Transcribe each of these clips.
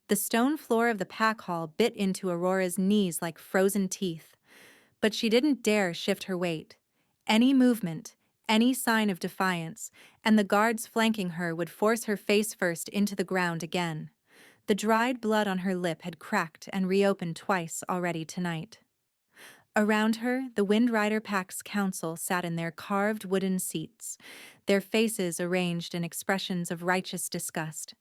The stone floor of the pack hall bit into Aurora's knees like frozen teeth, but she didn't dare shift her weight. Any movement, any sign of defiance, and the guards flanking her would force her face first into the ground again. The dried blood on her lip had cracked and reopened twice already tonight. Around her, the Wind Rider Pack's council sat in their carved wooden seats, their faces arranged in expressions of righteous disgust.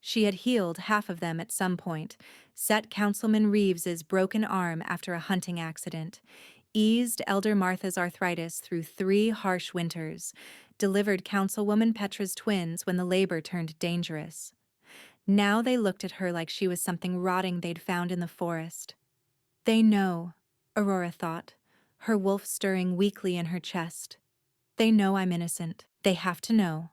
She had healed half of them at some point, set Councilman Reeves's broken arm after a hunting accident, eased Elder Martha's arthritis through 3 harsh winters, delivered Councilwoman Petra's twins when the labor turned dangerous. Now they looked at her like she was something rotting they'd found in the forest. They know, Aurora thought, her wolf stirring weakly in her chest. They know I'm innocent. They have to know.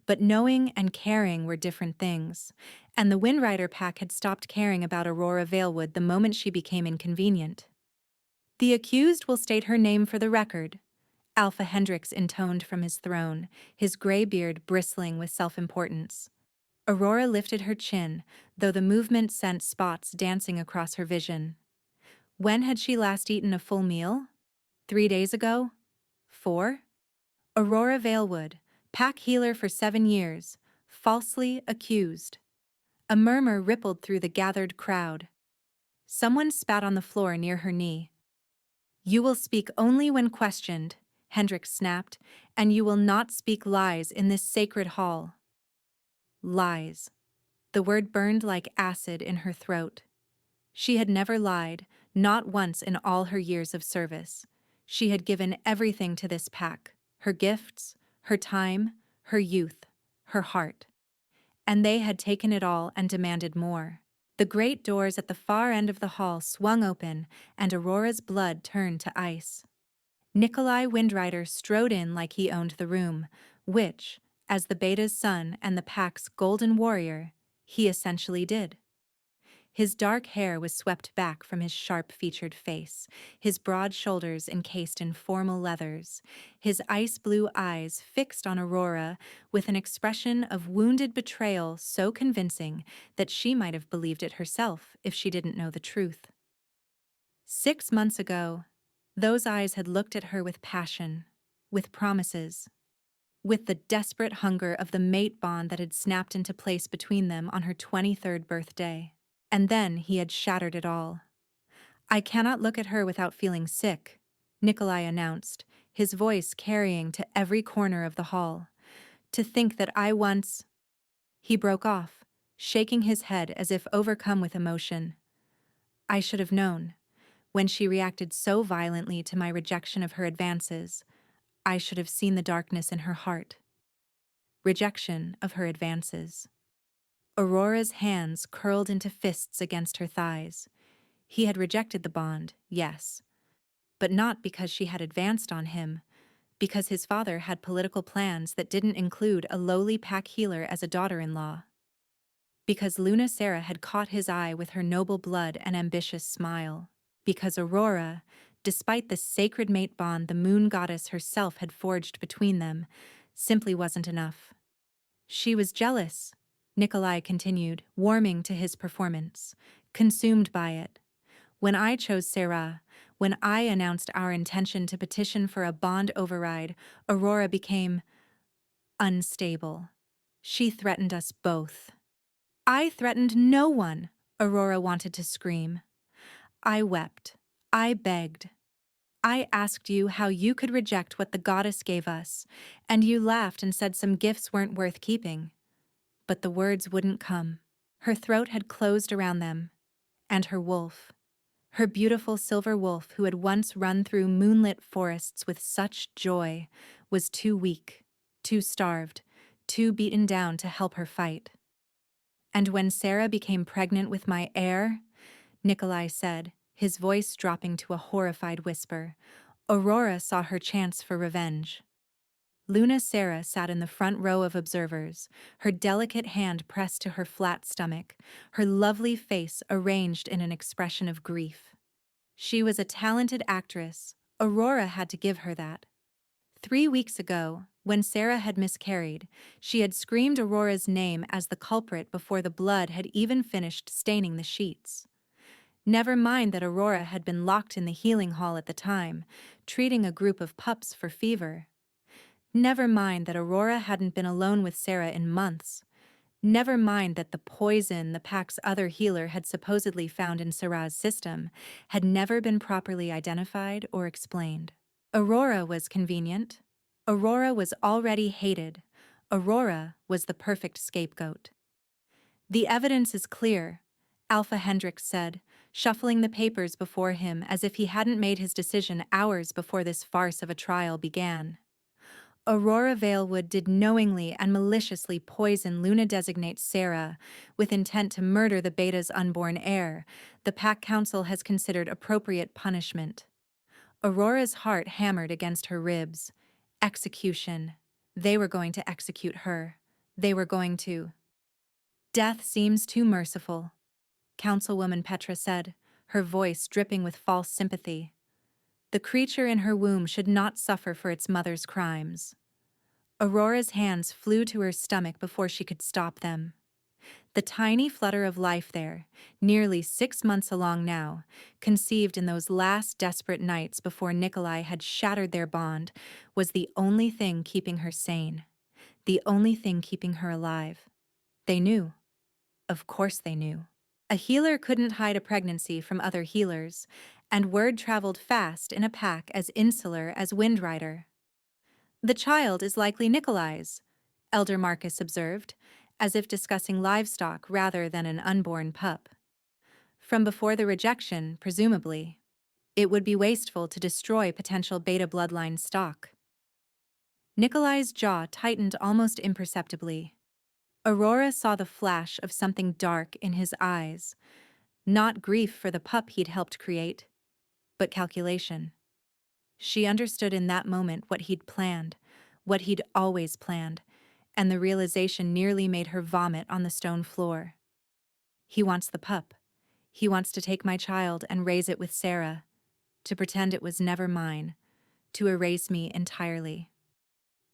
But knowing and caring were different things, and the Windrider Pack had stopped caring about Aurora Valewood the moment she became inconvenient. The accused will state her name for the record, Alpha Hendricks intoned from his throne, his gray beard bristling with self-importance. Aurora lifted her chin, though the movement sent spots dancing across her vision. When had she last eaten a full meal? 3 days ago? 4? Aurora Valewood, pack healer for 7 years, falsely accused. A murmur rippled through the gathered crowd. Someone spat on the floor near her knee. You will speak only when questioned, Hendricks snapped, and you will not speak lies in this sacred hall. Lies. The word burned like acid in her throat. She had never lied, not once in all her years of service. She had given everything to this pack, her gifts, her time, her youth, her heart. And they had taken it all and demanded more. The great doors at the far end of the hall swung open, and Aurora's blood turned to ice. Nikolai Windrider strode in like he owned the room, which, as the Beta's son and the pack's golden warrior, he essentially did. His dark hair was swept back from his sharp-featured face, his broad shoulders encased in formal leathers, his ice-blue eyes fixed on Aurora with an expression of wounded betrayal so convincing that she might have believed it herself if she didn't know the truth. 6 months ago, those eyes had looked at her with passion, with promises, with the desperate hunger of the mate bond that had snapped into place between them on her 23rd birthday. And then he had shattered it all. I cannot look at her without feeling sick, Nikolai announced, his voice carrying to every corner of the hall. To think that I once... He broke off, shaking his head as if overcome with emotion. I should have known. When she reacted so violently to my rejection of her advances, I should have seen the darkness in her heart. Rejection of her advances. Aurora's hands curled into fists against her thighs. He had rejected the bond, yes, but not because she had advanced on him, because his father had political plans that didn't include a lowly pack healer as a daughter-in-law. Because Luna Sarah had caught his eye with her noble blood and ambitious smile. Because Aurora, despite the sacred mate bond the moon goddess herself had forged between them, simply wasn't enough. She was jealous, Nikolai continued, warming to his performance, consumed by it. When I chose Sarah, when I announced our intention to petition for a bond override, Aurora became unstable. She threatened us both. I threatened no one, Aurora wanted to scream. I wept. I begged. I asked you how you could reject what the goddess gave us, and you laughed and said some gifts weren't worth keeping. But the words wouldn't come. Her throat had closed around them. And her wolf. Her beautiful silver wolf who had once run through moonlit forests with such joy, was too weak, too starved, too beaten down to help her fight. And when Sarah became pregnant with my heir, Nikolai said, his voice dropping to a horrified whisper, Aurora saw her chance for revenge. Luna Sarah sat in the front row of observers, her delicate hand pressed to her flat stomach, her lovely face arranged in an expression of grief. She was a talented actress. Aurora had to give her that. 3 weeks ago, When Sarah had miscarried, she had screamed Aurora's name as the culprit before the blood had even finished staining the sheets. Never mind that Aurora had been locked in the healing hall at the time, treating a group of pups for fever. Never mind that Aurora hadn't been alone with Sarah in months. Never mind that the poison the pack's other healer had supposedly found in Sarah's system had never been properly identified or explained. Aurora was convenient. Aurora was already hated. Aurora was the perfect scapegoat. "The evidence is clear," Alpha Hendricks said, shuffling the papers before him as if he hadn't made his decision hours before this farce of a trial began. "Aurora Valewood did knowingly and maliciously poison Luna-designate Sarah with intent to murder the Beta's unborn heir. The Pack Council has considered appropriate punishment." Aurora's heart hammered against her ribs. Execution. They were going to execute her. They were going to. "Death seems too merciful," Councilwoman Petra said, her voice dripping with false sympathy. "The creature in her womb should not suffer for its mother's crimes." Aurora's hands flew to her stomach before she could stop them. The tiny flutter of life there, nearly 6 months along now, conceived in those last desperate nights before Nikolai had shattered their bond, was the only thing keeping her sane. The only thing keeping her alive. They knew. Of course they knew. A healer couldn't hide a pregnancy from other healers, and word traveled fast in a pack as insular as Windrider. "The child is likely Nikolai's," Elder Marcus observed, as if discussing livestock rather than an unborn pup. "From before the rejection, presumably. It would be wasteful to destroy potential Beta bloodline stock." Nikolai's jaw tightened almost imperceptibly. Aurora saw the flash of something dark in his eyes. Not grief for the pup he'd helped create, but calculation. She understood in that moment what he'd planned, what he'd always planned, and the realization nearly made her vomit on the stone floor. "He wants the pup. He wants to take my child and raise it with Sarah, to pretend it was never mine, to erase me entirely."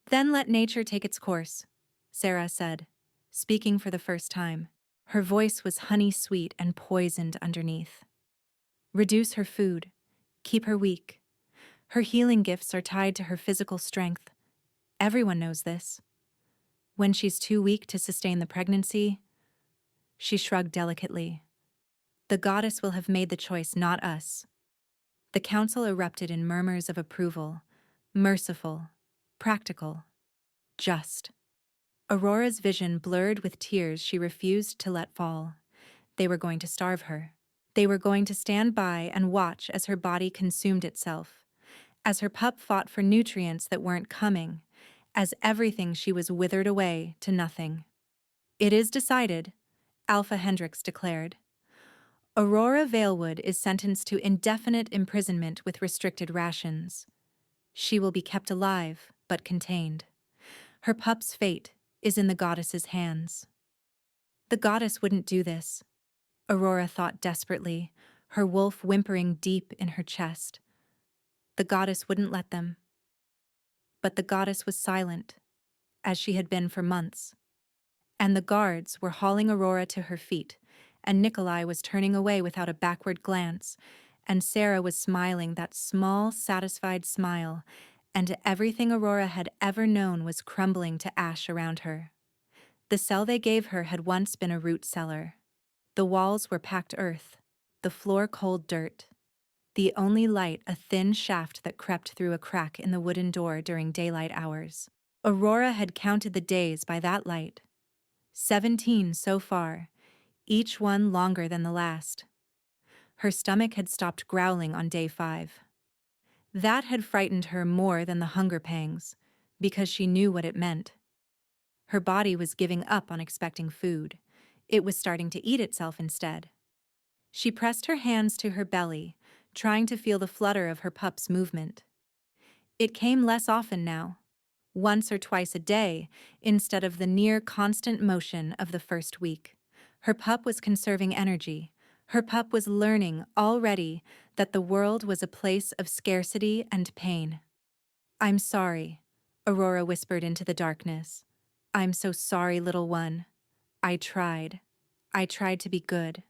"Then let nature take its course," Sarah said, speaking for the first time. Her voice was honey-sweet and poisoned underneath. "Reduce her food. Keep her weak. Her healing gifts are tied to her physical strength. Everyone knows this. When she's too weak to sustain the pregnancy..." She shrugged delicately. "The goddess will have made the choice, not us." The council erupted in murmurs of approval. Merciful. Practical. Just. Aurora's vision blurred with tears she refused to let fall. They were going to starve her. They were going to stand by and watch as her body consumed itself, as her pup fought for nutrients that weren't coming, as everything she was withered away to nothing. "It is decided," Alpha Hendricks declared. "Aurora Valewood is sentenced to indefinite imprisonment with restricted rations. She will be kept alive, but contained. Her pup's fate is in the goddess's hands." The goddess wouldn't do this, Aurora thought desperately, her wolf whimpering deep in her chest. The goddess wouldn't let them. But the goddess was silent, as she had been for months. And the guards were hauling Aurora to her feet, and Nikolai was turning away without a backward glance, and Sarah was smiling that small, satisfied smile, and everything Aurora had ever known was crumbling to ash around her. The cell they gave her had once been a root cellar. The walls were packed earth, the floor cold dirt. The only light a thin shaft that crept through a crack in the wooden door during daylight hours. Aurora had counted the days by that light. 17 so far, each one longer than the last. Her stomach had stopped growling on day 5. That had frightened her more than the hunger pangs, because she knew what it meant. Her body was giving up on expecting food. It was starting to eat itself instead. She pressed her hands to her belly, trying to feel the flutter of her pup's movement. It came less often now, once or twice a day, instead of the near-constant motion of the first week. Her pup was conserving energy. Her pup was learning already that the world was a place of scarcity and pain. "I'm sorry," Aurora whispered into the darkness. I'm so sorry, little one. I tried. I tried to be good,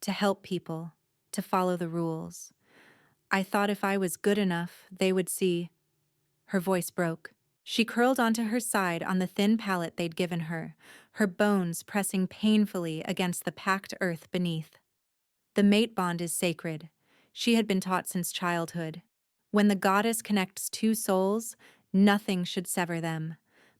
to help people, to follow the rules. I thought if I was good enough, they would see. Her voice broke. She curled onto her side on the thin pallet they'd given her bones pressing painfully against the packed earth beneath. The mate bond is sacred. She had been taught since childhood. When the goddess connects two souls, nothing should sever them.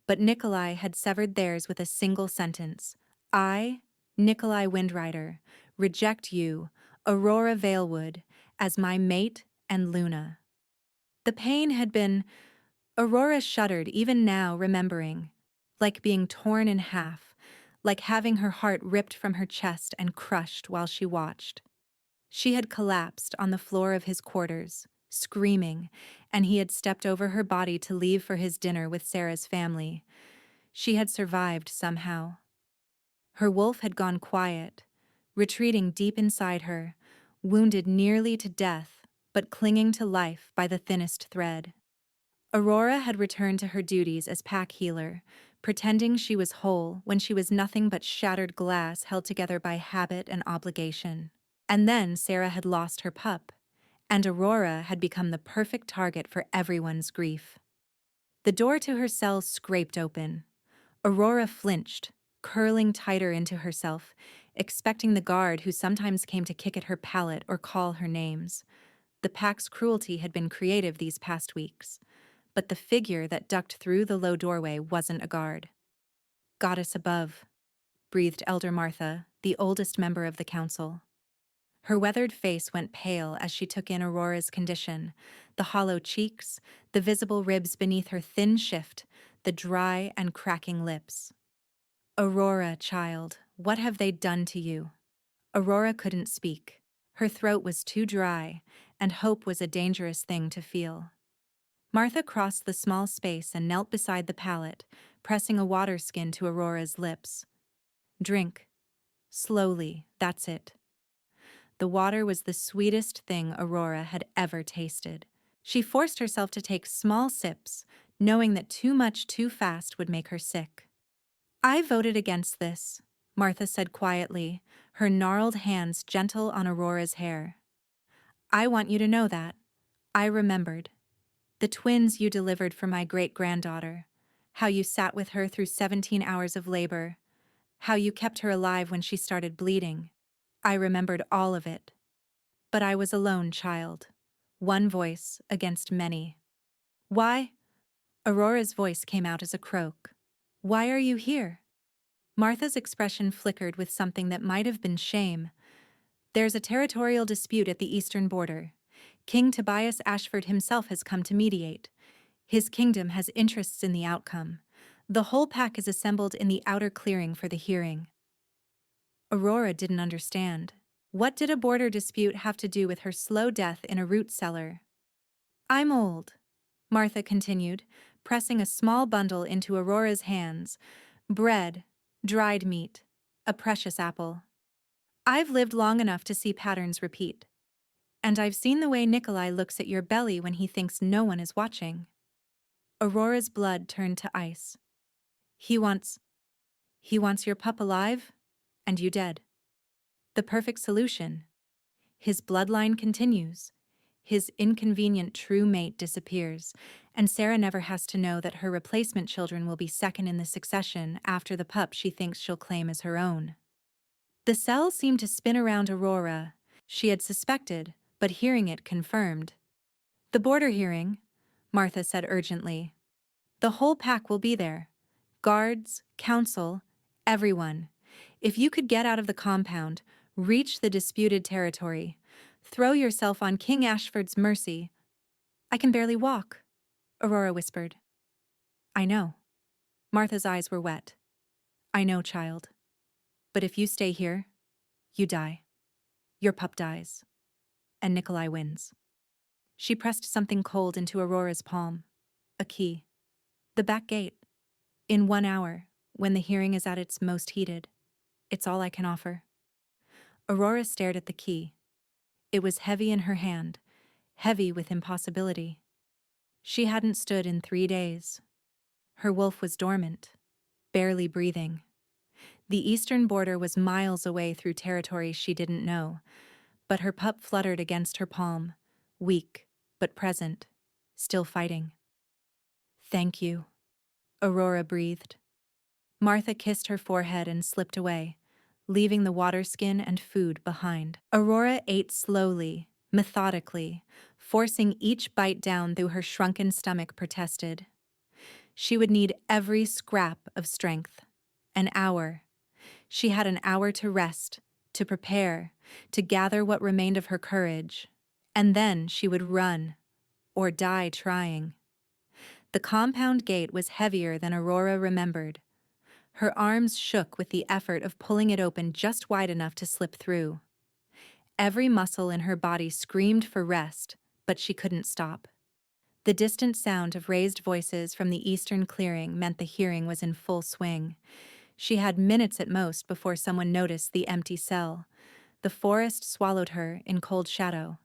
But Nikolai had severed theirs with a single sentence. I, Nikolai Windrider, reject you, Aurora Valewood, as my mate and Luna. The pain had been. Aurora shuddered even now, remembering. Like being torn in half, like having her heart ripped from her chest and crushed while she watched. She had collapsed on the floor of his quarters, screaming, and he had stepped over her body to leave for his dinner with Sarah's family. She had survived somehow. Her wolf had gone quiet, retreating deep inside her, wounded nearly to death, but clinging to life by the thinnest thread. Aurora had returned to her duties as pack healer, pretending she was whole when she was nothing but shattered glass held together by habit and obligation. And then Sarah had lost her pup, and Aurora had become the perfect target for everyone's grief. The door to her cell scraped open. Aurora flinched, curling tighter into herself, expecting the guard who sometimes came to kick at her pallet or call her names. The pack's cruelty had been creative these past weeks, but the figure that ducked through the low doorway wasn't a guard. Goddess above, breathed Elder Martha, the oldest member of the council. Her weathered face went pale as she took in Aurora's condition, the hollow cheeks, the visible ribs beneath her thin shift, the dry and cracking lips. Aurora, child, what have they done to you? Aurora couldn't speak. Her throat was too dry, and hope was a dangerous thing to feel. Martha crossed the small space and knelt beside the pallet, pressing a water skin to Aurora's lips. Drink. Slowly, that's it. The water was the sweetest thing Aurora had ever tasted. She forced herself to take small sips, knowing that too much too fast would make her sick. I voted against this, Martha said quietly, her gnarled hands gentle on Aurora's hair. I want you to know that. I remembered. The twins you delivered for my great-granddaughter, how you sat with her through 17 hours of labor, how you kept her alive when she started bleeding. I remembered all of it. But I was alone, child. One voice against many. Why? Aurora's voice came out as a croak. Why are you here? Martha's expression flickered with something that might have been shame. There's a territorial dispute at the eastern border. King Tobias Ashford himself has come to mediate. His kingdom has interests in the outcome. The whole pack is assembled in the outer clearing for the hearing. Aurora didn't understand. What did a border dispute have to do with her slow death in a root cellar? I'm old, Martha continued, pressing a small bundle into Aurora's hands. Bread, dried meat, a precious apple. I've lived long enough to see patterns repeat. And I've seen the way Nikolai looks at your belly when he thinks no one is watching. Aurora's blood turned to ice. He wants your pup alive, and you dead. The perfect solution. His bloodline continues. His inconvenient true mate disappears, and Sarah never has to know that her replacement children will be second in the succession after the pup she thinks she'll claim as her own. The cell seemed to spin around Aurora. She had suspected, but hearing it confirmed. The border hearing, Martha said urgently. The whole pack will be there. Guards, council, everyone. If you could get out of the compound, reach the disputed territory, throw yourself on King Ashford's mercy. I can barely walk, Aurora whispered. I know. Martha's eyes were wet. I know, child. But if you stay here, you die. Your pup dies. And Nikolai wins. She pressed something cold into Aurora's palm. A key. The back gate. In 1 hour, when the hearing is at its most heated. It's all I can offer. Aurora stared at the key. It was heavy in her hand, heavy with impossibility. She hadn't stood in 3 days. Her wolf was dormant, barely breathing. The eastern border was miles away through territory she didn't know, but her pup fluttered against her palm, weak but present, still fighting. "Thank you," Aurora breathed. Martha kissed her forehead and slipped away, leaving the water skin and food behind. Aurora ate slowly, methodically, forcing each bite down through her shrunken stomach protested. She would need every scrap of strength. An hour. She had an hour to rest, to prepare, to gather what remained of her courage. And then she would run, or die trying. The compound gate was heavier than Aurora remembered. Her arms shook with the effort of pulling it open just wide enough to slip through. Every muscle in her body screamed for rest, but she couldn't stop. The distant sound of raised voices from the eastern clearing meant the hearing was in full swing. She had minutes at most before someone noticed the empty cell. The forest swallowed her in cold shadow.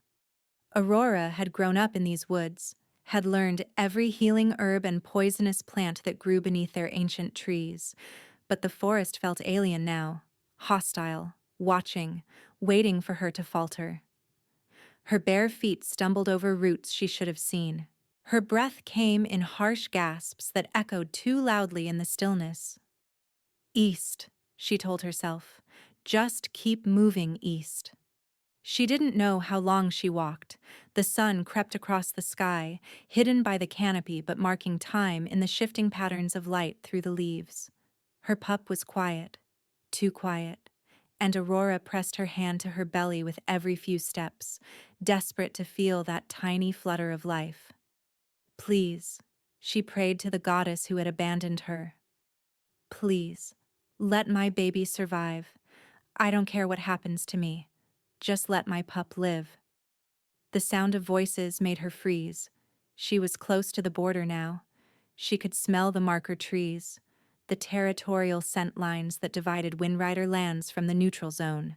Aurora had grown up in these woods, had learned every healing herb and poisonous plant that grew beneath their ancient trees. But the forest felt alien now, hostile, watching, waiting for her to falter. Her bare feet stumbled over roots she should have seen. Her breath came in harsh gasps that echoed too loudly in the stillness. "East," she told herself. "Just keep moving east." She didn't know how long she walked. The sun crept across the sky, hidden by the canopy but marking time in the shifting patterns of light through the leaves. Her pup was quiet, too quiet, and Aurora pressed her hand to her belly with every few steps, desperate to feel that tiny flutter of life. "Please," she prayed to the goddess who had abandoned her. "Please, let my baby survive. I don't care what happens to me. Just let my pup live." The sound of voices made her freeze. She was close to the border now. She could smell the marker trees, the territorial scent lines that divided Windrider lands from the neutral zone.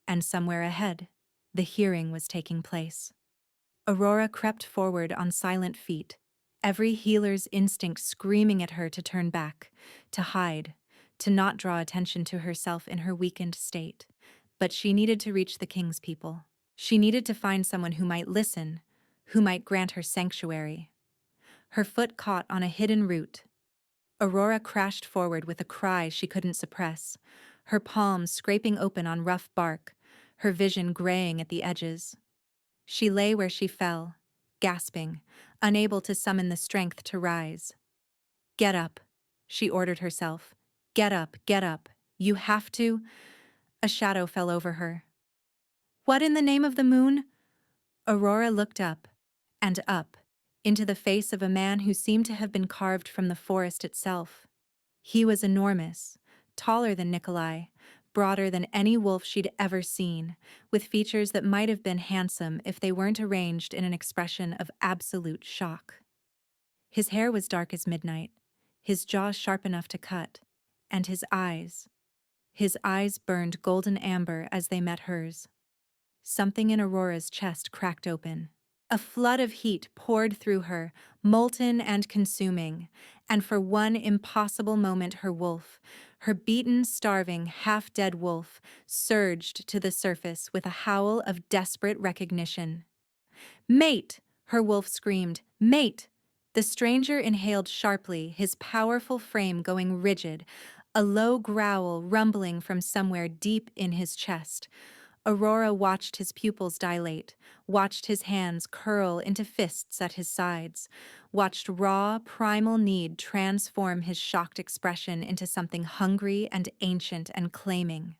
And somewhere ahead, the hearing was taking place. Aurora crept forward on silent feet, every healer's instinct screaming at her to turn back, to hide, to not draw attention to herself in her weakened state. But she needed to reach the king's people. She needed to find someone who might listen, who might grant her sanctuary. Her foot caught on a hidden root. Aurora crashed forward with a cry she couldn't suppress, her palms scraping open on rough bark, her vision graying at the edges. She lay where she fell, gasping, unable to summon the strength to rise. "Get up," she ordered herself. "Get up, get up. You have to." A shadow fell over her. "What in the name of the moon?" Aurora looked up, and up, into the face of a man who seemed to have been carved from the forest itself. He was enormous, taller than Nikolai, broader than any wolf she'd ever seen, with features that might have been handsome if they weren't arranged in an expression of absolute shock. His hair was dark as midnight, his jaw sharp enough to cut, and his eyes burned golden amber as they met hers. Something in Aurora's chest cracked open. A flood of heat poured through her, molten and consuming, and for one impossible moment her beaten, starving, half-dead wolf, surged to the surface with a howl of desperate recognition. "Mate!" her wolf screamed. "Mate!" The stranger inhaled sharply, his powerful frame going rigid, a low growl rumbling from somewhere deep in his chest. Aurora watched his pupils dilate, watched his hands curl into fists at his sides, watched raw, primal need transform his shocked expression into something hungry and ancient and claiming.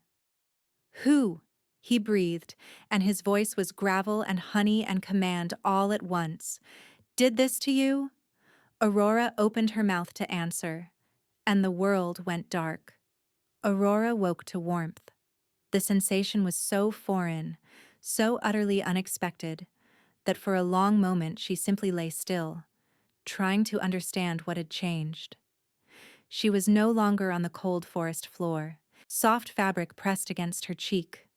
"Who?" he breathed, and his voice was gravel and honey and command all at once. "Did this to you?" Aurora opened her mouth to answer, and the world went dark. Aurora woke to warmth. The sensation was so foreign, so utterly unexpected, that for a long moment she simply lay still, trying to understand what had changed. She was no longer on the cold forest floor. Soft fabric pressed against her cheek.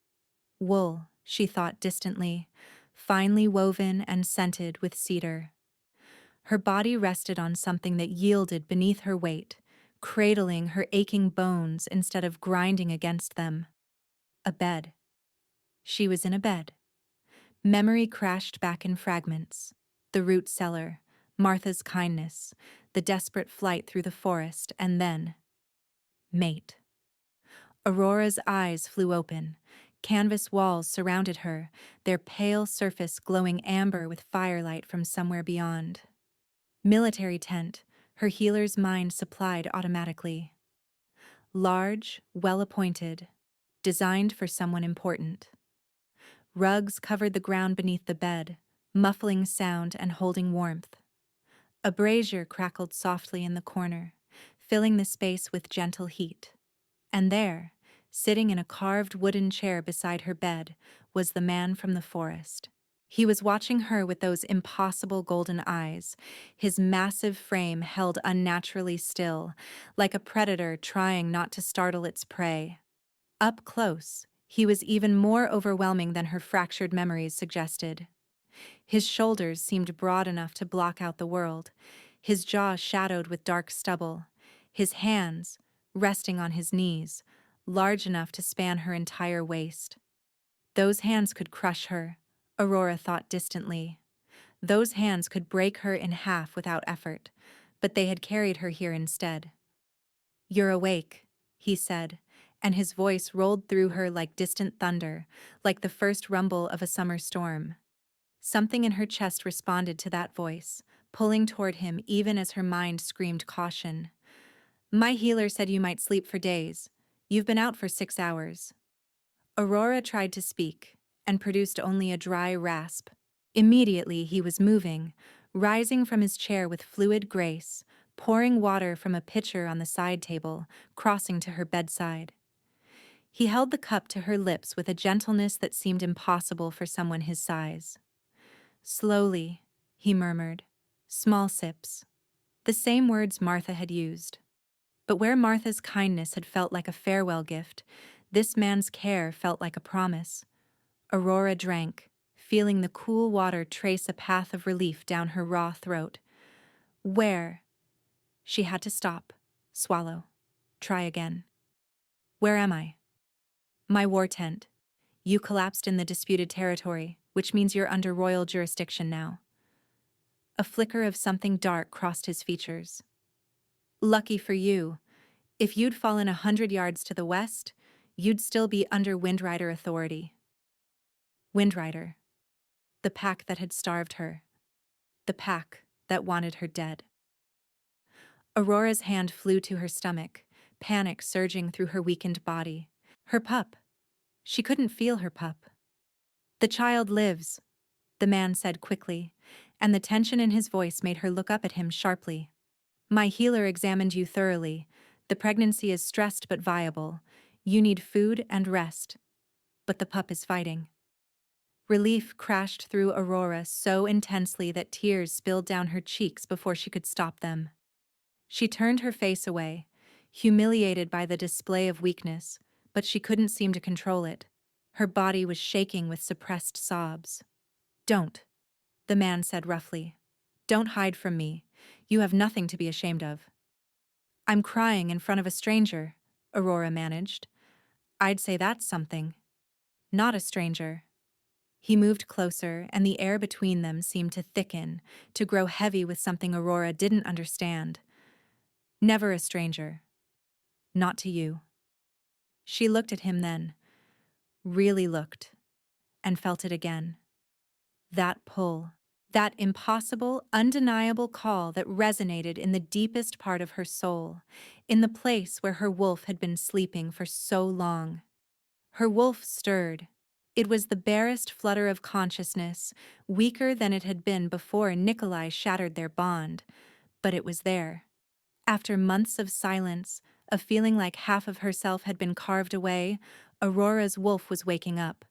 Wool, she thought distantly, finely woven and scented with cedar. Her body rested on something that yielded beneath her weight, cradling her aching bones instead of grinding against them. A bed. She was in a bed. Memory crashed back in fragments. The root cellar, Martha's kindness, the desperate flight through the forest, and then mate. Aurora's eyes flew open. Canvas walls surrounded her, their pale surface glowing amber with firelight from somewhere beyond. Military tent, her healer's mind supplied automatically. Large, well-appointed, designed for someone important. Rugs covered the ground beneath the bed, muffling sound and holding warmth. A brazier crackled softly in the corner, filling the space with gentle heat. And there, sitting in a carved wooden chair beside her bed, was the man from the forest. He was watching her with those impossible golden eyes, his massive frame held unnaturally still, like a predator trying not to startle its prey. Up close, he was even more overwhelming than her fractured memories suggested. His shoulders seemed broad enough to block out the world, his jaw shadowed with dark stubble, his hands, resting on his knees, large enough to span her entire waist. Those hands could crush her, Aurora thought distantly. Those hands could break her in half without effort, but they had carried her here instead. "You're awake," he said, and his voice rolled through her like distant thunder, like the first rumble of a summer storm. Something in her chest responded to that voice, pulling toward him even as her mind screamed caution. "My healer said you might sleep for days. You've been out for 6 hours." Aurora tried to speak, and produced only a dry rasp. Immediately he was moving, rising from his chair with fluid grace, pouring water from a pitcher on the side table, crossing to her bedside. He held the cup to her lips with a gentleness that seemed impossible for someone his size. "Slowly," he murmured, "small sips." The same words Martha had used. But where Martha's kindness had felt like a farewell gift, this man's care felt like a promise. Aurora drank, feeling the cool water trace a path of relief down her raw throat. Where? She had to stop, swallow, try again. "Where am I?" "My war tent. You collapsed in the disputed territory, which means you're under royal jurisdiction now." A flicker of something dark crossed his features. "Lucky for you. If you'd fallen 100 yards to the west, you'd still be under Windrider authority." Windrider. The pack that had starved her. The pack that wanted her dead. Aurora's hand flew to her stomach, panic surging through her weakened body. Her pup. She couldn't feel her pup. "The child lives," the man said quickly, and the tension in his voice made her look up at him sharply. "My healer examined you thoroughly. The pregnancy is stressed but viable. You need food and rest. But the pup is fighting." Relief crashed through Aurora so intensely that tears spilled down her cheeks before she could stop them. She turned her face away, humiliated by the display of weakness, but she couldn't seem to control it. Her body was shaking with suppressed sobs. "Don't," the man said roughly. "Don't hide from me. You have nothing to be ashamed of." "I'm crying in front of a stranger," Aurora managed. "I'd say that's something." "Not a stranger." He moved closer, and the air between them seemed to thicken, to grow heavy with something Aurora didn't understand. "Never a stranger. Not to you." She looked at him then, really looked, and felt it again. That pull, that impossible, undeniable call that resonated in the deepest part of her soul, in the place where her wolf had been sleeping for so long. Her wolf stirred. It was the barest flutter of consciousness, weaker than it had been before Nikolai shattered their bond, but it was there. After months of silence, of feeling like half of herself had been carved away, Aurora's wolf was waking up,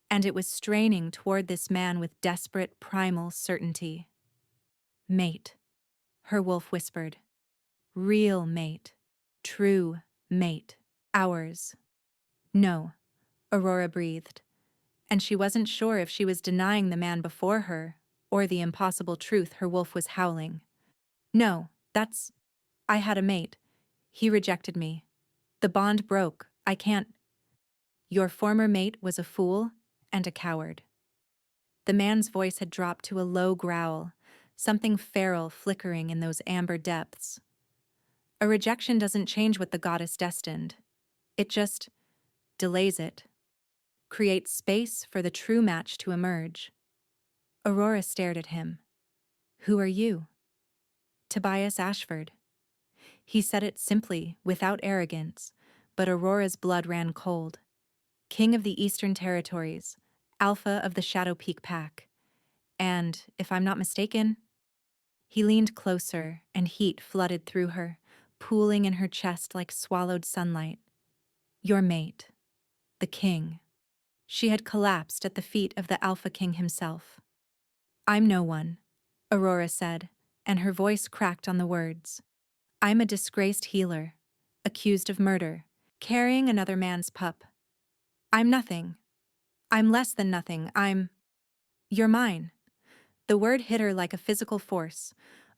and it was straining toward this man with desperate, primal certainty. "Mate," her wolf whispered. "Real mate. True mate. Ours." "No," Aurora breathed, and she wasn't sure if she was denying the man before her or the impossible truth her wolf was howling. No, I had a mate. He rejected me. The bond broke. I can't. Your former mate was a fool and a coward. The man's voice had dropped to a low growl, something feral flickering in those amber depths. A rejection doesn't change what the goddess destined. It just delays it, creates space for the true match to emerge. Aurora stared at him. Who are you? Tobias Ashford. He said it simply, without arrogance, but Aurora's blood ran cold. King of the Eastern Territories, alpha of the Shadow Peak Pack. And, if I'm not mistaken, he leaned closer, and heat flooded through her, pooling in her chest like swallowed sunlight. Your mate. The king. She had collapsed at the feet of the Alpha King himself. I'm no one, Aurora said, and her voice cracked on the words. I'm a disgraced healer, accused of murder, carrying another man's pup. I'm nothing. I'm less than nothing. You're mine. The word hit her like a physical force.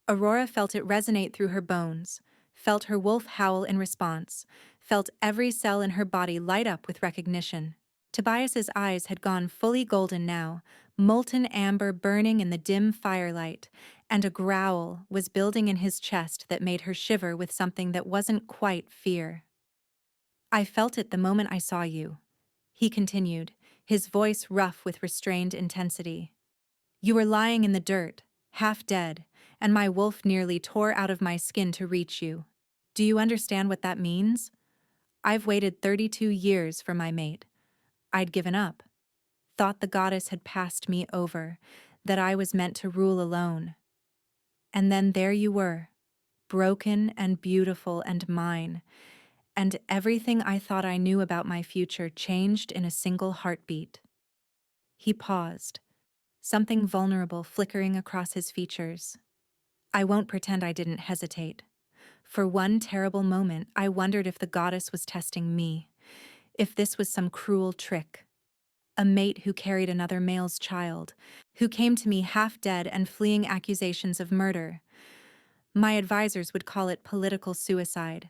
Aurora felt it resonate through her bones, felt her wolf howl in response, felt every cell in her body light up with recognition. Tobias's eyes had gone fully golden now, molten amber burning in the dim firelight, and a growl was building in his chest that made her shiver with something that wasn't quite fear. I felt it the moment I saw you, he continued, his voice rough with restrained intensity. You were lying in the dirt, half dead, and my wolf nearly tore out of my skin to reach you. Do you understand what that means? I've waited 32 years for my mate. I'd given up. Thought the goddess had passed me over, that I was meant to rule alone. And then there you were, broken and beautiful and mine, and everything I thought I knew about my future changed in a single heartbeat. He paused, something vulnerable flickering across his features. I won't pretend I didn't hesitate. For one terrible moment, I wondered if the goddess was testing me, if this was some cruel trick. A mate who carried another male's child, who came to me half dead and fleeing accusations of murder. My advisors would call it political suicide,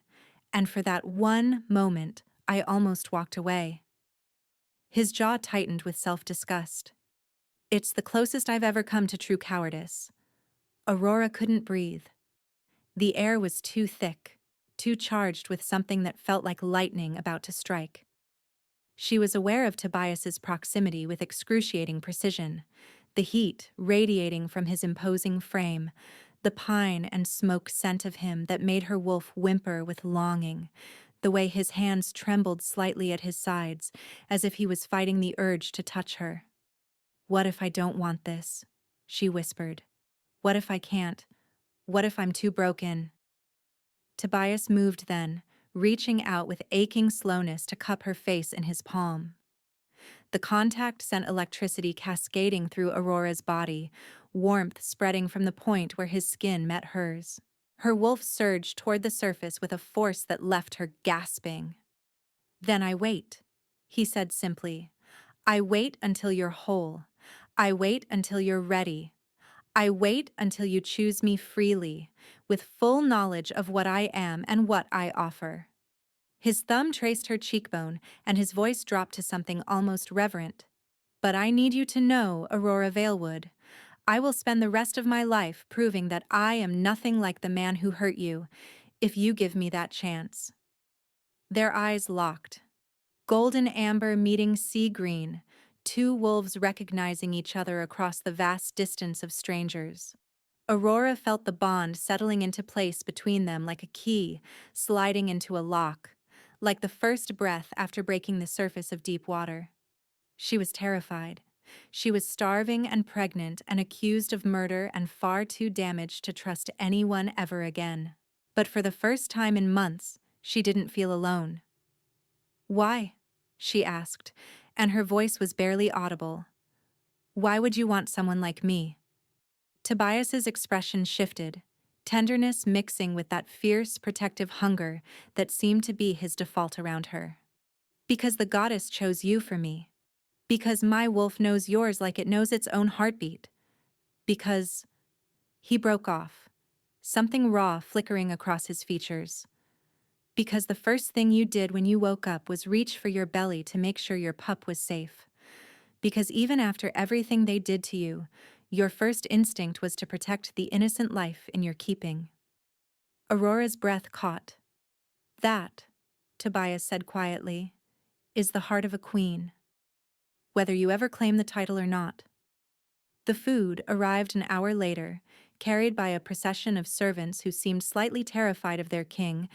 and for that one moment, I almost walked away. His jaw tightened with self-disgust. It's the closest I've ever come to true cowardice. Aurora couldn't breathe. The air was too thick, too charged with something that felt like lightning about to strike. She was aware of Tobias's proximity with excruciating precision, the heat radiating from his imposing frame, the pine and smoke scent of him that made her wolf whimper with longing, the way his hands trembled slightly at his sides, as if he was fighting the urge to touch her. What if I don't want this? She whispered. What if I can't? What if I'm too broken? Tobias moved then, reaching out with aching slowness to cup her face in his palm. The contact sent electricity cascading through Aurora's body, warmth spreading from the point where his skin met hers. Her wolf surged toward the surface with a force that left her gasping. Then I wait, he said simply. I wait until you're whole. I wait until you're ready. I wait until you choose me freely, with full knowledge of what I am and what I offer. His thumb traced her cheekbone, and his voice dropped to something almost reverent. But I need you to know, Aurora Valewood, I will spend the rest of my life proving that I am nothing like the man who hurt you, if you give me that chance. Their eyes locked. Golden amber meeting sea green, two wolves recognizing each other across the vast distance of strangers. Aurora felt the bond settling into place between them like a key, sliding into a lock, like the first breath after breaking the surface of deep water. She was terrified. She was starving and pregnant and accused of murder and far too damaged to trust anyone ever again. But for the first time in months, she didn't feel alone. Why? She asked, and her voice was barely audible. Why would you want someone like me? Tobias's expression shifted, tenderness mixing with that fierce, protective hunger that seemed to be his default around her. Because the goddess chose you for me. Because my wolf knows yours like it knows its own heartbeat. Because he broke off, something raw flickering across his features. Because the first thing you did when you woke up was reach for your belly to make sure your pup was safe. Because even after everything they did to you, your first instinct was to protect the innocent life in your keeping. Aurora's breath caught. That, Tobias said quietly, is the heart of a queen, whether you ever claim the title or not. The food arrived an hour later, carried by a procession of servants who seemed slightly terrified of their king,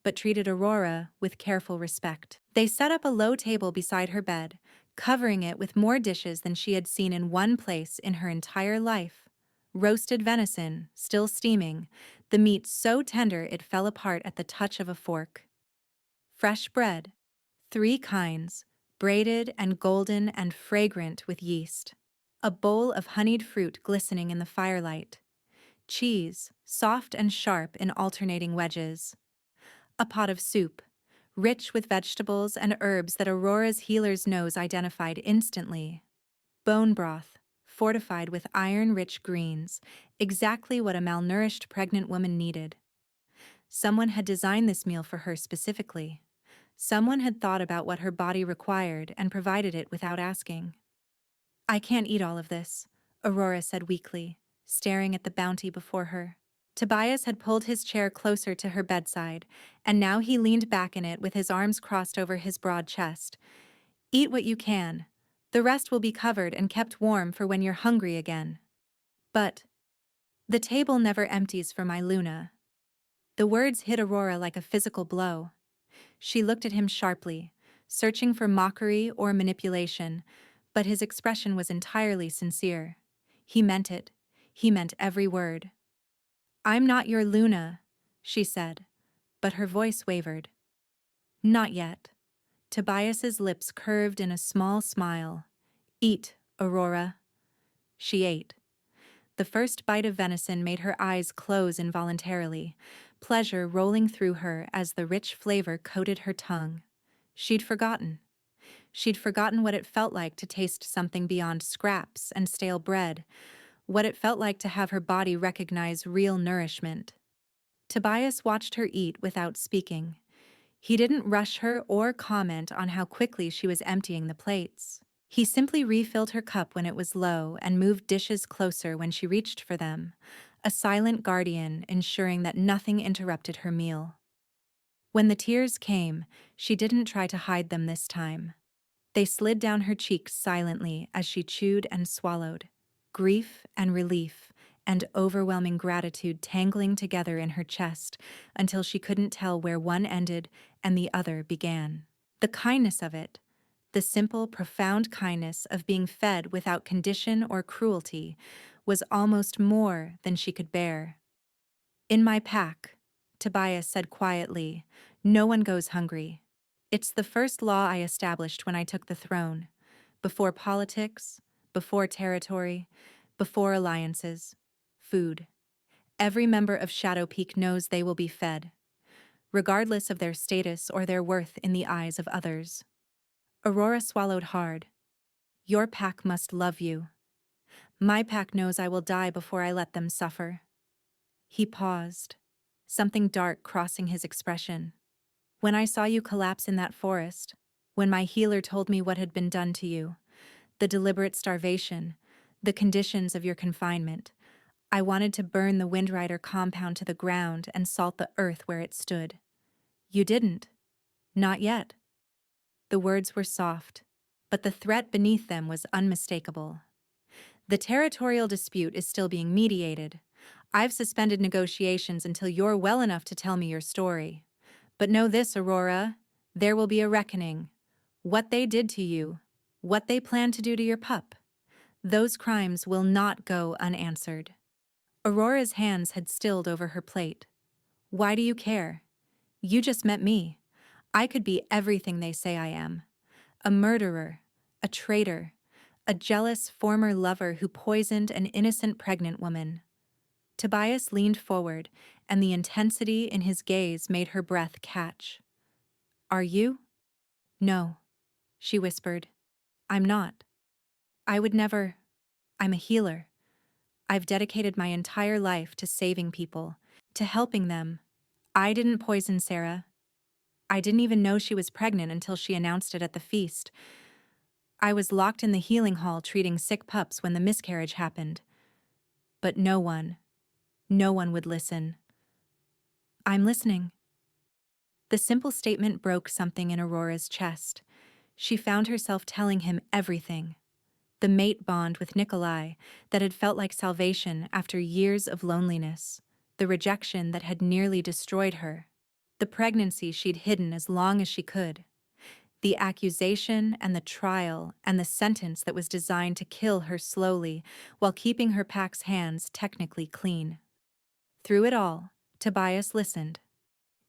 but treated Aurora with careful respect. They set up a low table beside her bed, covering it with more dishes than she had seen in one place in her entire life. Roasted venison, still steaming, the meat so tender it fell apart at the touch of a fork. Fresh bread, 3 kinds, braided and golden and fragrant with yeast. A bowl of honeyed fruit glistening in the firelight. Cheese, soft and sharp in alternating wedges. A pot of soup, rich with vegetables and herbs that Aurora's healer's nose identified instantly. Bone broth, fortified with iron-rich greens, exactly what a malnourished pregnant woman needed. Someone had designed this meal for her specifically. Someone had thought about what her body required and provided it without asking. I can't eat all of this, Aurora said weakly, staring at the bounty before her. Tobias had pulled his chair closer to her bedside, and now he leaned back in it with his arms crossed over his broad chest. Eat what you can. The rest will be covered and kept warm for when you're hungry again. But the table never empties for my Luna. The words hit Aurora like a physical blow. She looked at him sharply, searching for mockery or manipulation, but his expression was entirely sincere. He meant it. He meant every word. I'm not your Luna, she said, but her voice wavered. Not yet. Tobias's lips curved in a small smile. Eat, Aurora. She ate. The first bite of venison made her eyes close involuntarily, pleasure rolling through her as the rich flavor coated her tongue. She'd forgotten. She'd forgotten what it felt like to taste something beyond scraps and stale bread, what it felt like to have her body recognize real nourishment. Tobias watched her eat without speaking. He didn't rush her or comment on how quickly she was emptying the plates. He simply refilled her cup when it was low and moved dishes closer when she reached for them, a silent guardian ensuring that nothing interrupted her meal. When the tears came, she didn't try to hide them this time. They slid down her cheeks silently as she chewed and swallowed, grief and relief and overwhelming gratitude tangling together in her chest until she couldn't tell where one ended and the other began. The kindness of it, the simple, profound kindness of being fed without condition or cruelty, was almost more than she could bear. In my pack, Tobias said quietly, no one goes hungry. It's the first law I established when I took the throne, before politics, before territory, before alliances. Food. Every member of Shadow Peak knows they will be fed, regardless of their status or their worth in the eyes of others. Aurora swallowed hard. Your pack must love you. My pack knows I will die before I let them suffer. He paused, something dark crossing his expression. When I saw you collapse in that forest, when my healer told me what had been done to you, the deliberate starvation, the conditions of your confinement, I wanted to burn the Windrider compound to the ground and salt the earth where it stood. You didn't. Not yet. The words were soft, but the threat beneath them was unmistakable. The territorial dispute is still being mediated. I've suspended negotiations until you're well enough to tell me your story. But know this, Aurora, there will be a reckoning. What they did to you, what they plan to do to your pup, those crimes will not go unanswered. Aurora's hands had stilled over her plate. Why do you care? You just met me. I could be everything they say I am. A murderer, a traitor, a jealous former lover who poisoned an innocent pregnant woman. Tobias leaned forward, and the intensity in his gaze made her breath catch. Are you? No, she whispered. I'm not. I would never. I'm a healer. I've dedicated my entire life to saving people, to helping them. I didn't poison Sarah. I didn't even know she was pregnant until she announced it at the feast. I was locked in the healing hall treating sick pups when the miscarriage happened. But no one would listen. I'm listening. The simple statement broke something in Aurora's chest. She found herself telling him everything. The mate bond with Nikolai that had felt like salvation after years of loneliness. The rejection that had nearly destroyed her. The pregnancy she'd hidden as long as she could. The accusation and the trial and the sentence that was designed to kill her slowly while keeping her pack's hands technically clean. Through it all, Tobias listened.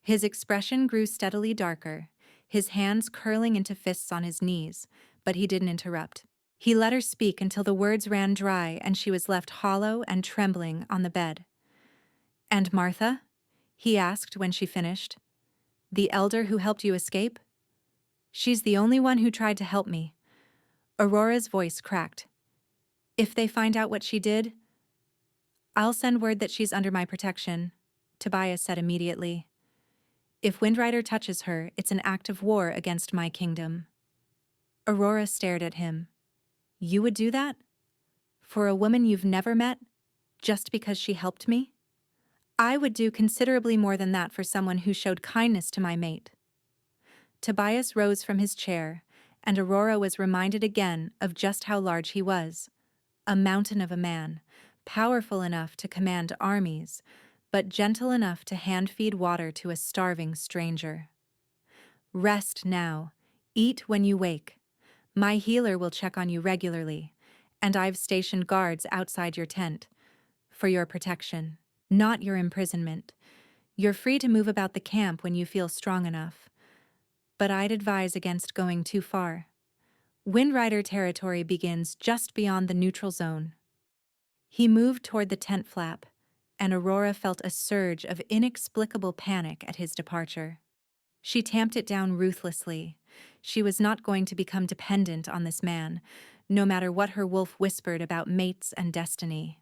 His expression grew steadily darker, his hands curling into fists on his knees, but he didn't interrupt. He let her speak until the words ran dry and she was left hollow and trembling on the bed. "And Martha?" he asked when she finished. "The elder who helped you escape?" "She's the only one who tried to help me." Aurora's voice cracked. "If they find out what she did, I'll send word that she's under my protection," Tobias said immediately. "If Windrider touches her, it's an act of war against my kingdom." Aurora stared at him. "You would do that? For a woman you've never met? Just because she helped me?" "I would do considerably more than that for someone who showed kindness to my mate." Tobias rose from his chair, and Aurora was reminded again of just how large he was. A mountain of a man, powerful enough to command armies, but gentle enough to hand-feed water to a starving stranger. "Rest now. Eat when you wake. My healer will check on you regularly, and I've stationed guards outside your tent. For your protection, not your imprisonment. You're free to move about the camp when you feel strong enough. But I'd advise against going too far. Windrider territory begins just beyond the neutral zone." He moved toward the tent flap, and Aurora felt a surge of inexplicable panic at his departure. She tamped it down ruthlessly. She was not going to become dependent on this man, no matter what her wolf whispered about mates and destiny.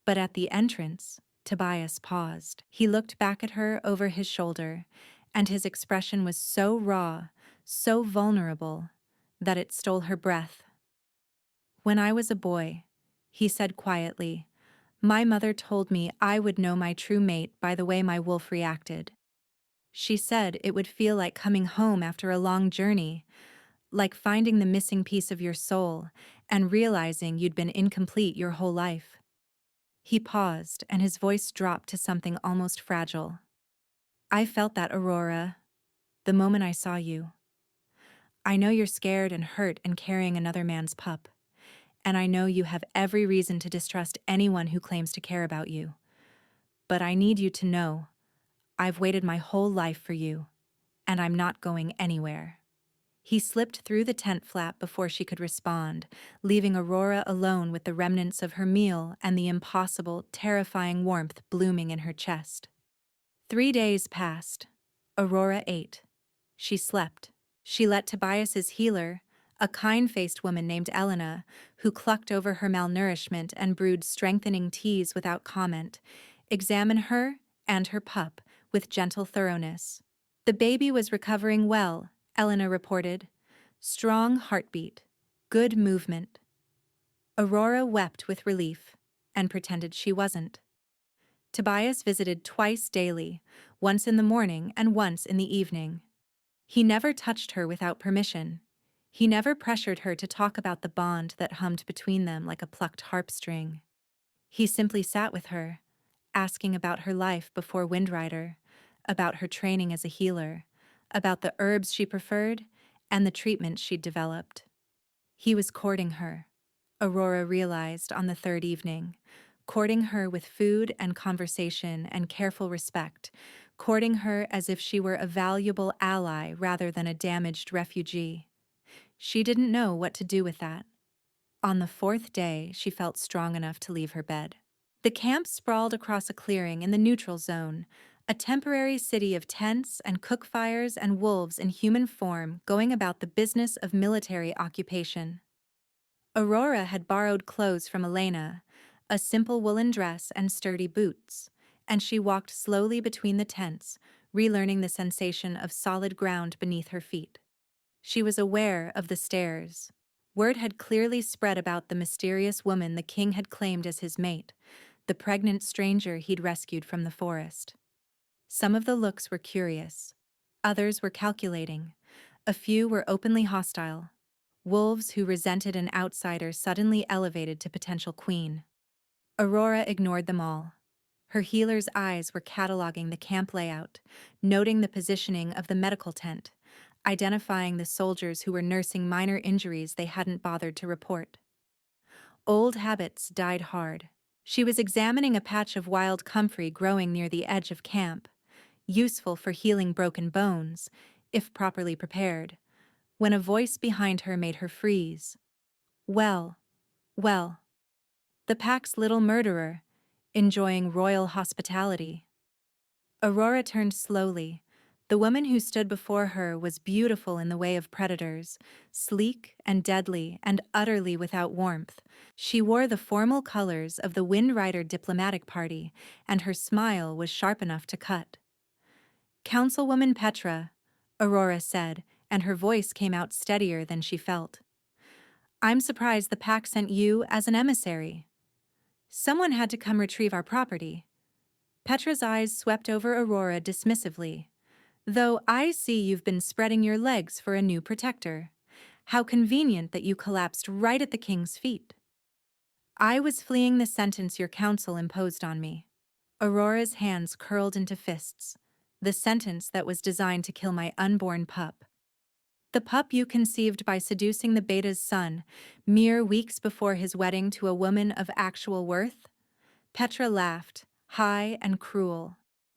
But at the entrance, Tobias paused. He looked back at her over his shoulder, and his expression was so raw, so vulnerable, that it stole her breath. "When I was a boy," he said quietly, "my mother told me I would know my true mate by the way my wolf reacted. She said it would feel like coming home after a long journey, like finding the missing piece of your soul and realizing you'd been incomplete your whole life." He paused, and his voice dropped to something almost fragile. "I felt that, Aurora, the moment I saw you. I know you're scared and hurt and carrying another man's pup, and I know you have every reason to distrust anyone who claims to care about you. But I need you to know, I've waited my whole life for you, and I'm not going anywhere." He slipped through the tent flap before she could respond, leaving Aurora alone with the remnants of her meal and the impossible, terrifying warmth blooming in her chest. 3 days passed. Aurora ate. She slept. She let Tobias's healer, a kind-faced woman named Elena, who clucked over her malnourishment and brewed strengthening teas without comment, examine her and her pup with gentle thoroughness. The baby was recovering well, Elena reported. Strong heartbeat, good movement. Aurora wept with relief and pretended she wasn't. Tobias visited twice daily, once in the morning and once in the evening. He never touched her without permission. He never pressured her to talk about the bond that hummed between them like a plucked harp string. He simply sat with her, asking about her life before Windrider, about her training as a healer, about the herbs she preferred, and the treatment she'd developed. He was courting her, Aurora realized on the third evening, courting her with food and conversation and careful respect, courting her as if she were a valuable ally rather than a damaged refugee. She didn't know what to do with that. On the fourth day, she felt strong enough to leave her bed. The camp sprawled across a clearing in the neutral zone, a temporary city of tents and cook fires and wolves in human form going about the business of military occupation. Aurora had borrowed clothes from Elena, a simple woolen dress and sturdy boots, and she walked slowly between the tents, relearning the sensation of solid ground beneath her feet. She was aware of the stairs. Word had clearly spread about the mysterious woman the king had claimed as his mate, the pregnant stranger he'd rescued from the forest. Some of the looks were curious. Others were calculating. A few were openly hostile. Wolves who resented an outsider suddenly elevated to potential queen. Aurora ignored them all. Her healer's eyes were cataloging the camp layout, noting the positioning of the medical tent, identifying the soldiers who were nursing minor injuries they hadn't bothered to report. Old habits died hard. She was examining a patch of wild comfrey growing near the edge of camp, useful for healing broken bones, if properly prepared, when a voice behind her made her freeze. Well, well, the pack's little murderer, enjoying royal hospitality. Aurora turned slowly. The woman who stood before her was beautiful in the way of predators, sleek and deadly and utterly without warmth. She wore the formal colors of the Wind Rider diplomatic party, and her smile was sharp enough to cut. "Councilwoman Petra," Aurora said, and her voice came out steadier than she felt. "I'm surprised the pack sent you as an emissary. Someone had to come retrieve our property." Petra's eyes swept over Aurora dismissively. "Though I see you've been spreading your legs for a new protector. How convenient that you collapsed right at the king's feet." "I was fleeing the sentence your council imposed on me." Aurora's hands curled into fists. "The sentence that was designed to kill my unborn pup. The pup you conceived by seducing the beta's son, mere weeks before his wedding to a woman of actual worth?" Petra laughed, high and cruel.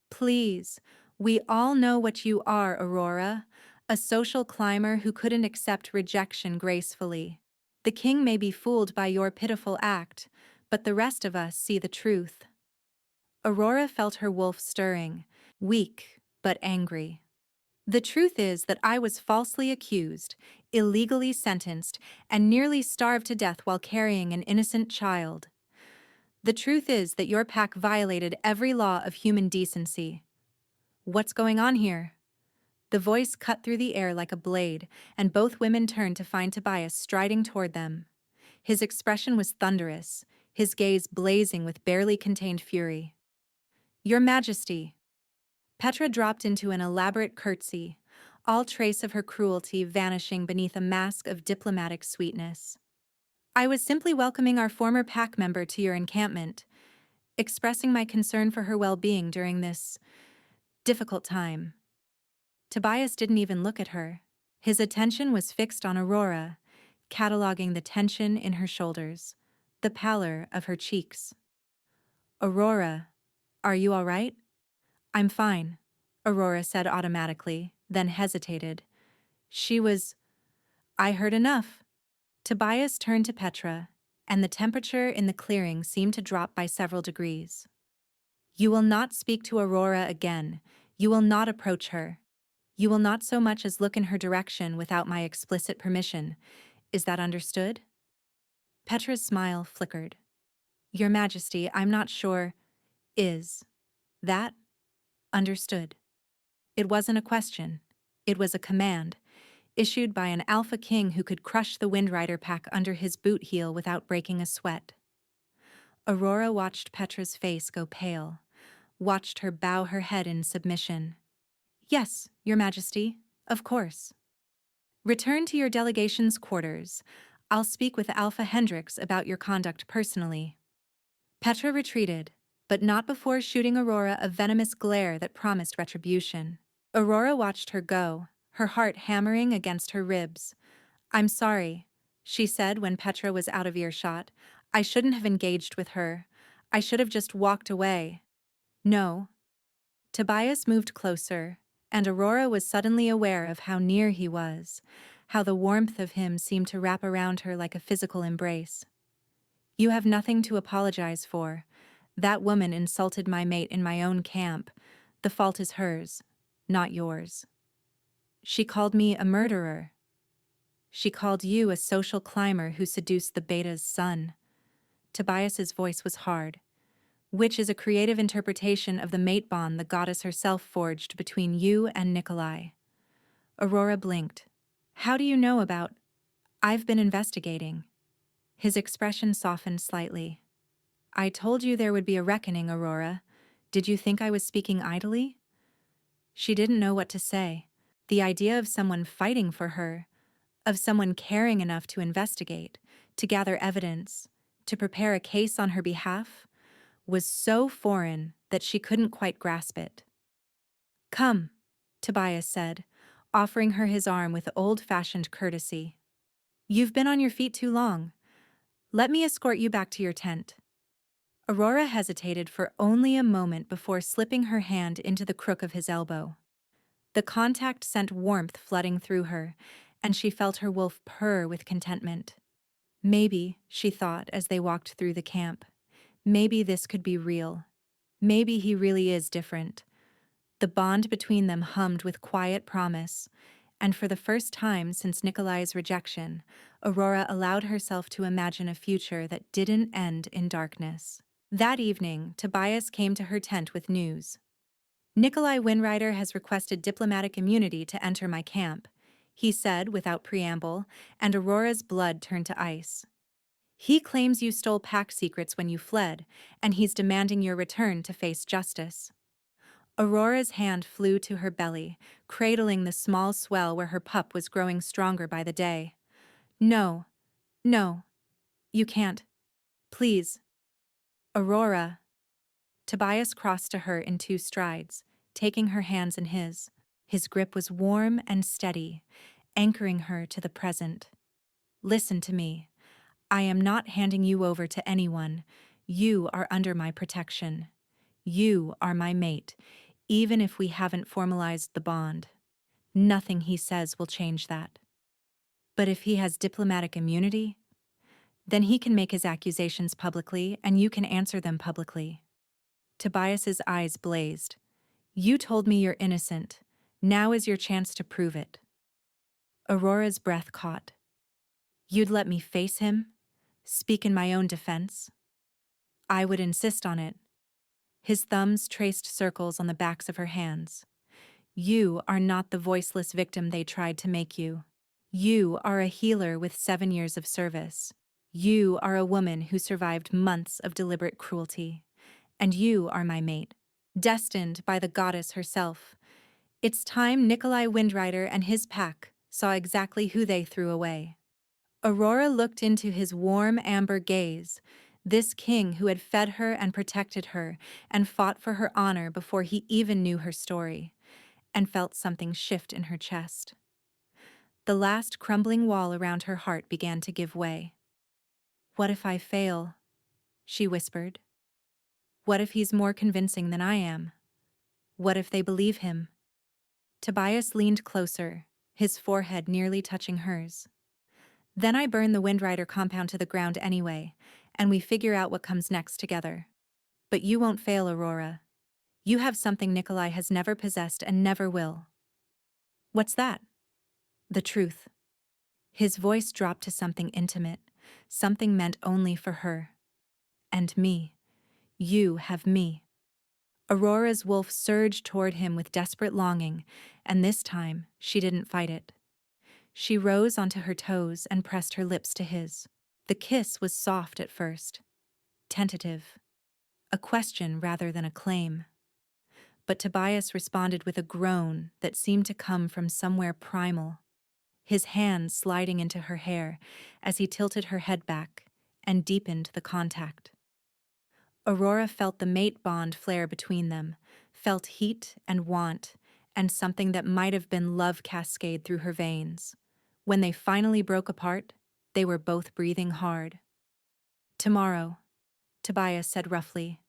"Please, we all know what you are, Aurora. A social climber who couldn't accept rejection gracefully. The king may be fooled by your pitiful act, but the rest of us see the truth." Aurora felt her wolf stirring, weak but angry. "The truth is that I was falsely accused, illegally sentenced, and nearly starved to death while carrying an innocent child. The truth is that your pack violated every law of human decency." "What's going on here?" The voice cut through the air like a blade, and both women turned to find Tobias striding toward them. His expression was thunderous, his gaze blazing with barely contained fury. "Your Majesty." Petra dropped into an elaborate curtsy, all trace of her cruelty vanishing beneath a mask of diplomatic sweetness. "I was simply welcoming our former pack member to your encampment, expressing my concern for her well-being during this difficult time." Tobias didn't even look at her. His attention was fixed on Aurora, cataloging the tension in her shoulders, the pallor of her cheeks. "Aurora, are you all right?" "I'm fine," Aurora said automatically, then hesitated. "I heard enough." Tobias turned to Petra, and the temperature in the clearing seemed to drop by several degrees. "You will not speak to Aurora again. You will not approach her. You will not so much as look in her direction without my explicit permission. Is that understood?" Petra's smile flickered. "Your Majesty, I'm not sure. Is that understood?" It wasn't a question. It was a command, issued by an alpha king who could crush the Windrider pack under his boot heel without breaking a sweat. Aurora watched Petra's face go pale, watched her bow her head in submission. "Yes, Your Majesty, of course." "Return to your delegation's quarters. I'll speak with Alpha Hendrix about your conduct personally." Petra retreated, but not before shooting Aurora a venomous glare that promised retribution. Aurora watched her go, her heart hammering against her ribs. "I'm sorry," she said when Petra was out of earshot. "I shouldn't have engaged with her. I should have just walked away." "No." Tobias moved closer, and Aurora was suddenly aware of how near he was, how the warmth of him seemed to wrap around her like a physical embrace. "You have nothing to apologize for. That woman insulted my mate in my own camp. The fault is hers, not yours. She called me a murderer. She called you a social climber who seduced the beta's son." Tobias's voice was hard, which is a creative interpretation of the mate bond the goddess herself forged between you and Nikolai. Aurora blinked. How do you know about? I've been investigating. His expression softened slightly. I told you there would be a reckoning, Aurora. Did you think I was speaking idly? She didn't know what to say. The idea of someone fighting for her, of someone caring enough to investigate, to gather evidence, to prepare a case on her behalf, was so foreign that she couldn't quite grasp it. Come, Tobias said, offering her his arm with old-fashioned courtesy. You've been on your feet too long. Let me escort you back to your tent. Aurora hesitated for only a moment before slipping her hand into the crook of his elbow. The contact sent warmth flooding through her, and she felt her wolf purr with contentment. Maybe, she thought as they walked through the camp, maybe this could be real. Maybe he really is different. The bond between them hummed with quiet promise, and for the first time since Nikolai's rejection, Aurora allowed herself to imagine a future that didn't end in darkness. That evening, Tobias came to her tent with news. Nikolai Windrider has requested diplomatic immunity to enter my camp, he said without preamble, and Aurora's blood turned to ice. He claims you stole pack secrets when you fled, and he's demanding your return to face justice. Aurora's hand flew to her belly, cradling the small swell where her pup was growing stronger by the day. No, no, you can't. Please. Aurora. Tobias crossed to her in 2 strides, taking her hands in his. His grip was warm and steady, anchoring her to the present. Listen to me. I am not handing you over to anyone. You are under my protection. You are my mate, even if we haven't formalized the bond. Nothing he says will change that. But if he has diplomatic immunity, then he can make his accusations publicly and you can answer them publicly. Tobias's eyes blazed. You told me you're innocent. Now is your chance to prove it. Aurora's breath caught. You'd let me face him? Speak in my own defense? I would insist on it. His thumbs traced circles on the backs of her hands. You are not the voiceless victim they tried to make you. You are a healer with 7 years of service. You are a woman who survived months of deliberate cruelty. And you are my mate, destined by the goddess herself. It's time Nikolai Windrider and his pack saw exactly who they threw away. Aurora looked into his warm amber gaze, this king who had fed her and protected her and fought for her honor before he even knew her story, and felt something shift in her chest. The last crumbling wall around her heart began to give way. What if I fail? She whispered. What if he's more convincing than I am? What if they believe him? Tobias leaned closer, his forehead nearly touching hers. Then I burn the Windrider compound to the ground anyway, and we figure out what comes next together. But you won't fail, Aurora. You have something Nikolai has never possessed and never will. What's that? The truth. His voice dropped to something intimate, something meant only for her. And me. You have me. Aurora's wolf surged toward him with desperate longing, and this time she didn't fight it. She rose onto her toes and pressed her lips to his. The kiss was soft at first, tentative, a question rather than a claim. But Tobias responded with a groan that seemed to come from somewhere primal, his hands sliding into her hair as he tilted her head back and deepened the contact. Aurora felt the mate bond flare between them, felt heat and want, and something that might have been love cascade through her veins. When they finally broke apart, they were both breathing hard. Tomorrow, Tobias said roughly.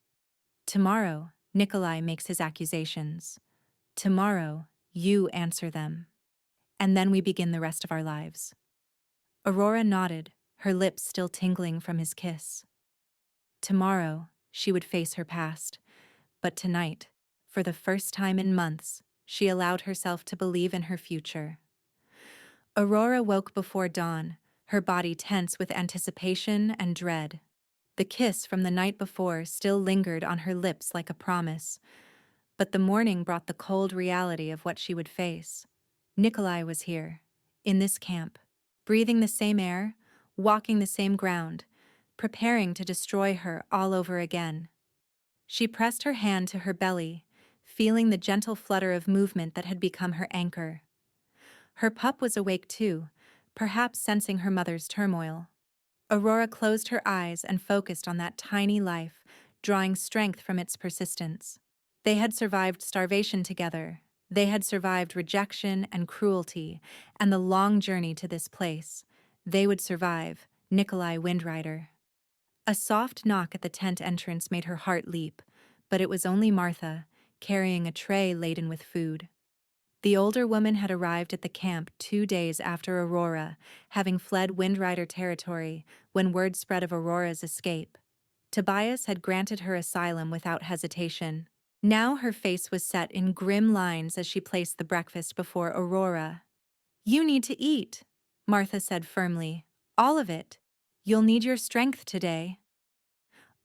Tomorrow, Nikolai makes his accusations. Tomorrow, you answer them. And then we begin the rest of our lives. Aurora nodded, her lips still tingling from his kiss. Tomorrow, she would face her past. But tonight, for the first time in months, she allowed herself to believe in her future. Aurora woke before dawn, her body tense with anticipation and dread. The kiss from the night before still lingered on her lips like a promise, but the morning brought the cold reality of what she would face. Nikolai was here, in this camp, breathing the same air, walking the same ground, preparing to destroy her all over again. She pressed her hand to her belly, feeling the gentle flutter of movement that had become her anchor. Her pup was awake too, perhaps sensing her mother's turmoil. Aurora closed her eyes and focused on that tiny life, drawing strength from its persistence. They had survived starvation together. They had survived rejection and cruelty, and the long journey to this place. They would survive, Nikolai Windrider. A soft knock at the tent entrance made her heart leap, but it was only Martha, carrying a tray laden with food. The older woman had arrived at the camp 2 days after Aurora, having fled Windrider territory when word spread of Aurora's escape. Tobias had granted her asylum without hesitation. Now her face was set in grim lines as she placed the breakfast before Aurora. "You need to eat," Martha said firmly. "All of it. You'll need your strength today."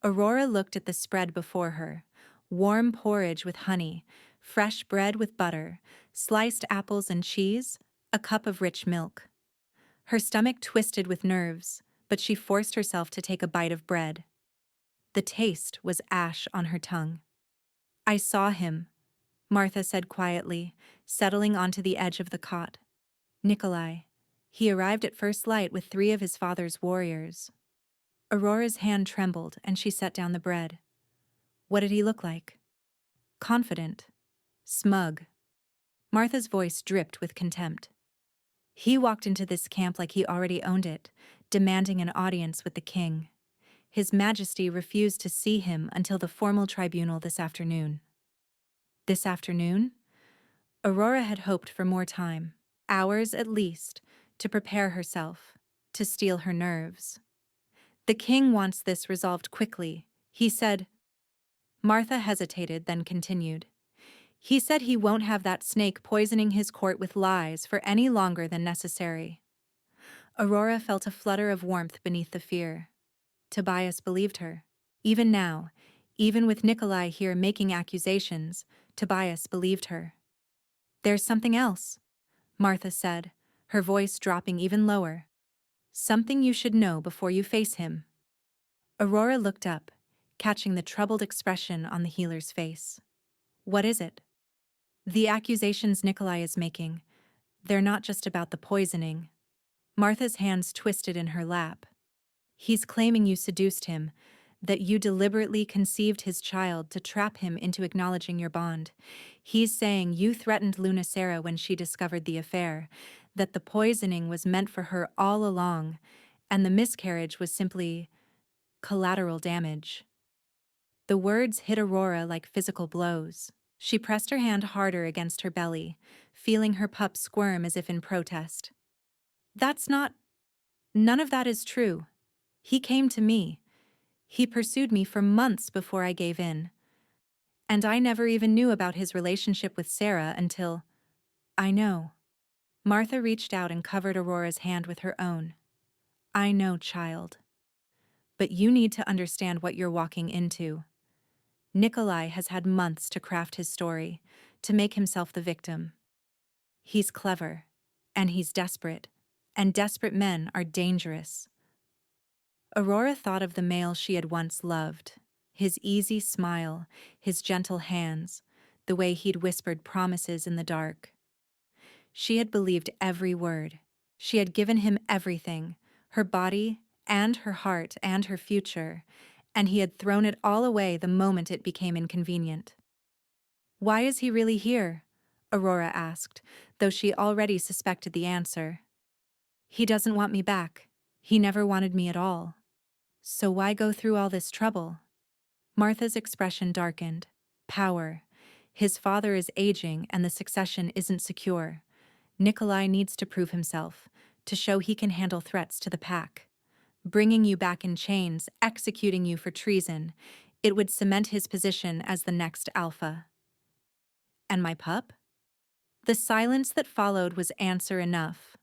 Aurora looked at the spread before her. Warm porridge with honey, fresh bread with butter, sliced apples and cheese, a cup of rich milk. Her stomach twisted with nerves, but she forced herself to take a bite of bread. The taste was ash on her tongue. "I saw him," Martha said quietly, settling onto the edge of the cot. "Nikolai. He arrived at first light with 3 of his father's warriors." Aurora's hand trembled and she set down the bread. "What did he look like?" "Confident. Smug." Martha's voice dripped with contempt. "He walked into this camp like he already owned it, demanding an audience with the king. His Majesty refused to see him until the formal tribunal this afternoon." This afternoon? Aurora had hoped for more time, hours at least, to prepare herself, to steel her nerves. "The king wants this resolved quickly," he said. Martha hesitated, then continued. "He said he won't have that snake poisoning his court with lies for any longer than necessary." Aurora felt a flutter of warmth beneath the fear. Tobias believed her. Even now, even with Nikolai here making accusations, Tobias believed her. "There's something else," Martha said, her voice dropping even lower. "Something you should know before you face him." Aurora looked up, catching the troubled expression on the healer's face. "What is it?" "The accusations Nikolai is making, they're not just about the poisoning." Martha's hands twisted in her lap. "He's claiming you seduced him, that you deliberately conceived his child to trap him into acknowledging your bond. He's saying you threatened Luna Sarah when she discovered the affair, that the poisoning was meant for her all along, and the miscarriage was simply collateral damage." The words hit Aurora like physical blows. She pressed her hand harder against her belly, feeling her pup squirm as if in protest. "That's not... None of that is true. He came to me. He pursued me for months before I gave in. And I never even knew about his relationship with Sarah until... I know." Martha reached out and covered Aurora's hand with her own. "I know, child. But you need to understand what you're walking into. Nikolai has had months to craft his story, to make himself the victim. He's clever, and he's desperate, and desperate men are dangerous." Aurora thought of the male she had once loved, his easy smile, his gentle hands, the way he'd whispered promises in the dark. She had believed every word. She had given him everything, her body and her heart and her future, and he had thrown it all away the moment it became inconvenient. "Why is he really here?" Aurora asked, though she already suspected the answer. "He doesn't want me back. He never wanted me at all. So why go through all this trouble?" Martha's expression darkened. "Power. His father is aging and the succession isn't secure. Nikolai needs to prove himself, to show he can handle threats to the pack. Bringing you back in chains, executing you for treason, it would cement his position as the next alpha." "And my pup?" The silence that followed was answer enough.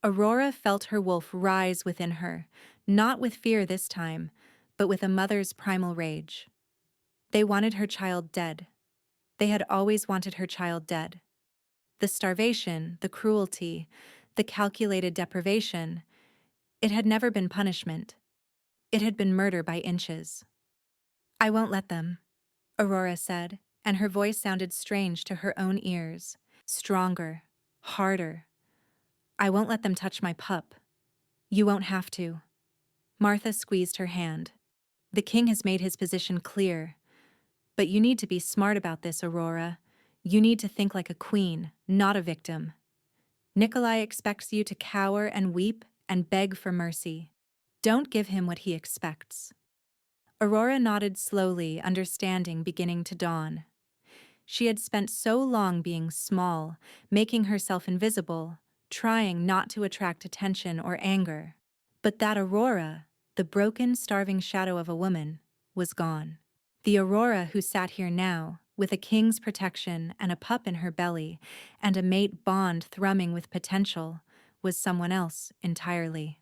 Aurora felt her wolf rise within her, not with fear this time, but with a mother's primal rage. They wanted her child dead. They had always wanted her child dead. The starvation, the cruelty, the calculated deprivation, it had never been punishment. It had been murder by inches. "I won't let them," Aurora said, and her voice sounded strange to her own ears, stronger, harder. "I won't let them touch my pup. You won't have to." Martha squeezed her hand. "The king has made his position clear. But you need to be smart about this, Aurora. You need to think like a queen, not a victim. Nikolai expects you to cower and weep and beg for mercy. Don't give him what he expects." Aurora nodded slowly, understanding beginning to dawn. She had spent so long being small, making herself invisible, trying not to attract attention or anger. But that Aurora, the broken, starving shadow of a woman, was gone. The Aurora who sat here now, with a king's protection and a pup in her belly, and a mate bond thrumming with potential, was someone else entirely.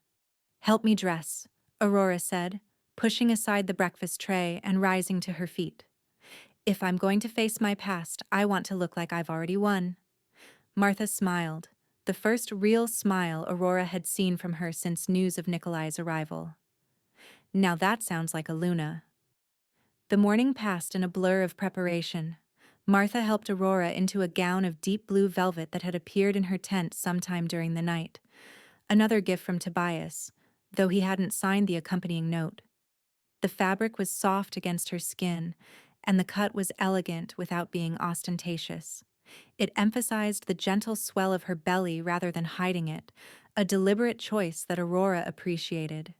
"Help me dress," Aurora said, pushing aside the breakfast tray and rising to her feet. "If I'm going to face my past, I want to look like I've already won." Martha smiled, the first real smile Aurora had seen from her since news of Nikolai's arrival. "Now that sounds like a Luna." The morning passed in a blur of preparation. Martha helped Aurora into a gown of deep blue velvet that had appeared in her tent sometime during the night. Another gift from Tobias, though he hadn't signed the accompanying note. The fabric was soft against her skin, and the cut was elegant without being ostentatious. It emphasized the gentle swell of her belly rather than hiding it, a deliberate choice that Aurora appreciated.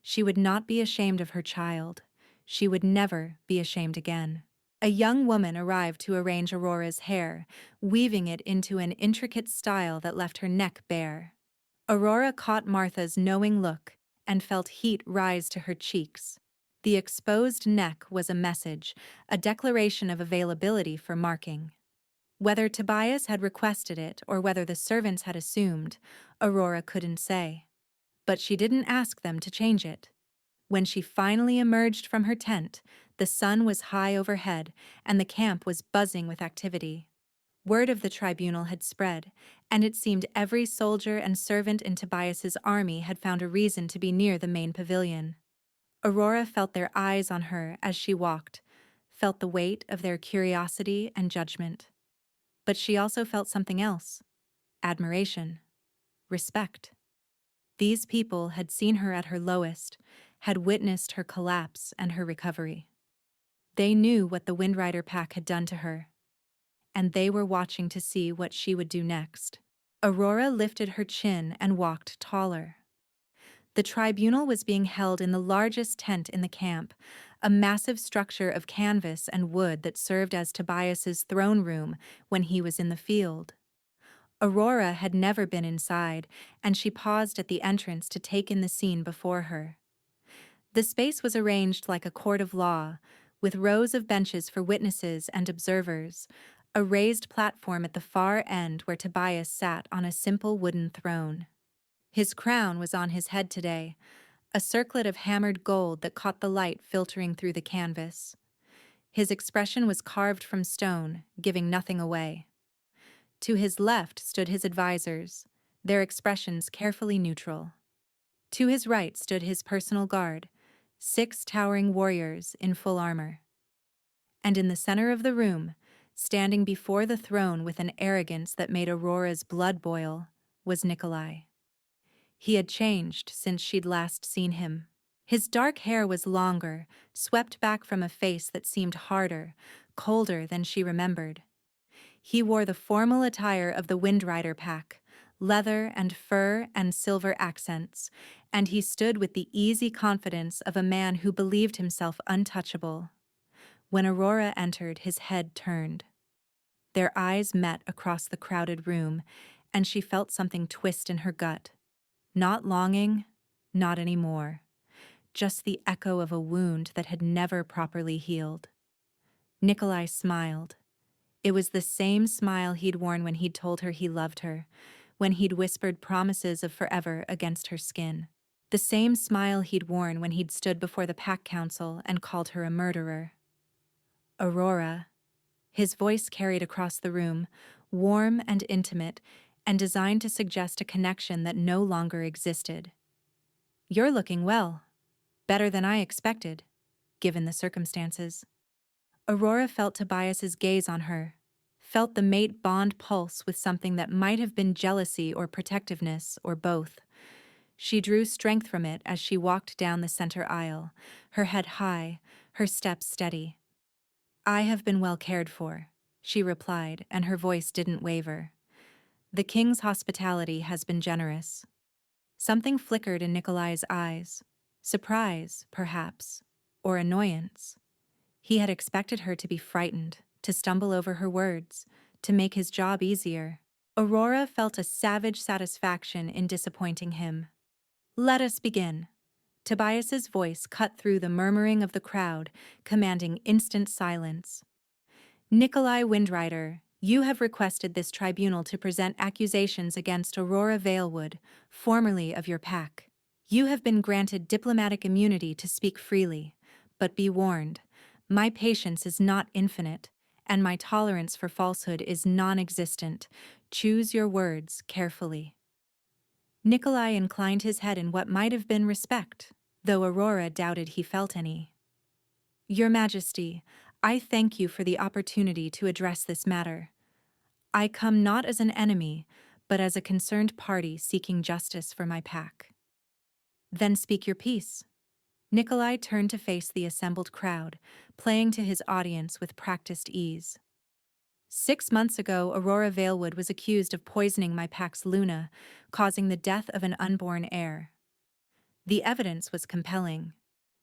She would not be ashamed of her child. She would never be ashamed again. A young woman arrived to arrange Aurora's hair, weaving it into an intricate style that left her neck bare. Aurora caught Martha's knowing look and felt heat rise to her cheeks. The exposed neck was a message, a declaration of availability for marking. Whether Tobias had requested it or whether the servants had assumed, Aurora couldn't say. But she didn't ask them to change it. When she finally emerged from her tent, the sun was high overhead and the camp was buzzing with activity. Word of the tribunal had spread, and it seemed every soldier and servant in Tobias's army had found a reason to be near the main pavilion. Aurora felt their eyes on her as she walked, felt the weight of their curiosity and judgment. But she also felt something else: admiration, respect. These people had seen her at her lowest, had witnessed her collapse and her recovery. They knew what the Windrider pack had done to her, and they were watching to see what she would do next. Aurora lifted her chin and walked taller. The tribunal was being held in the largest tent in the camp, a massive structure of canvas and wood that served as Tobias's throne room when he was in the field. Aurora had never been inside, and she paused at the entrance to take in the scene before her. The space was arranged like a court of law, with rows of benches for witnesses and observers, a raised platform at the far end where Tobias sat on a simple wooden throne. His crown was on his head today, a circlet of hammered gold that caught the light filtering through the canvas. His expression was carved from stone, giving nothing away. To his left stood his advisors, their expressions carefully neutral. To his right stood his personal guard, 6 towering warriors in full armor. And in the center of the room, standing before the throne with an arrogance that made Aurora's blood boil, was Nikolai. He had changed since she'd last seen him. His dark hair was longer, swept back from a face that seemed harder, colder than she remembered. He wore the formal attire of the Windrider pack, leather and fur and silver accents, and he stood with the easy confidence of a man who believed himself untouchable. When Aurora entered, his head turned. Their eyes met across the crowded room, and she felt something twist in her gut. Not longing, not anymore. Just the echo of a wound that had never properly healed. Nikolai smiled. It was the same smile he'd worn when he'd told her he loved her, when he'd whispered promises of forever against her skin. the same smile he'd worn when he'd stood before the Pack Council and called her a murderer. Aurora. His voice carried across the room, warm and intimate, and designed to suggest a connection that no longer existed. You're looking well. Better than I expected, given the circumstances. Aurora felt Tobias's gaze on her, felt the mate bond pulse with something that might have been jealousy or protectiveness, or both. She drew strength from it as she walked down the center aisle, her head high, her steps steady. I have been well cared for, she replied, and her voice didn't waver. The king's hospitality has been generous. Something flickered in Nikolai's eyes. Surprise, perhaps, or annoyance. He had expected her to be frightened, to stumble over her words, to make his job easier. Aurora felt a savage satisfaction in disappointing him. Let us begin. Tobias's voice cut through the murmuring of the crowd, commanding instant silence. Nikolai Windrider, you have requested this tribunal to present accusations against Aurora Valewood, formerly of your pack. You have been granted diplomatic immunity to speak freely, but be warned, my patience is not infinite, and my tolerance for falsehood is non-existent. Choose your words carefully. Nikolai inclined his head in what might have been respect, though Aurora doubted he felt any. Your Majesty, I thank you for the opportunity to address this matter. I come not as an enemy, but as a concerned party seeking justice for my pack. Then speak your piece. Nikolai turned to face the assembled crowd, playing to his audience with practiced ease. 6 months ago, Aurora Valewood was accused of poisoning my pack's Luna, causing the death of an unborn heir. The evidence was compelling.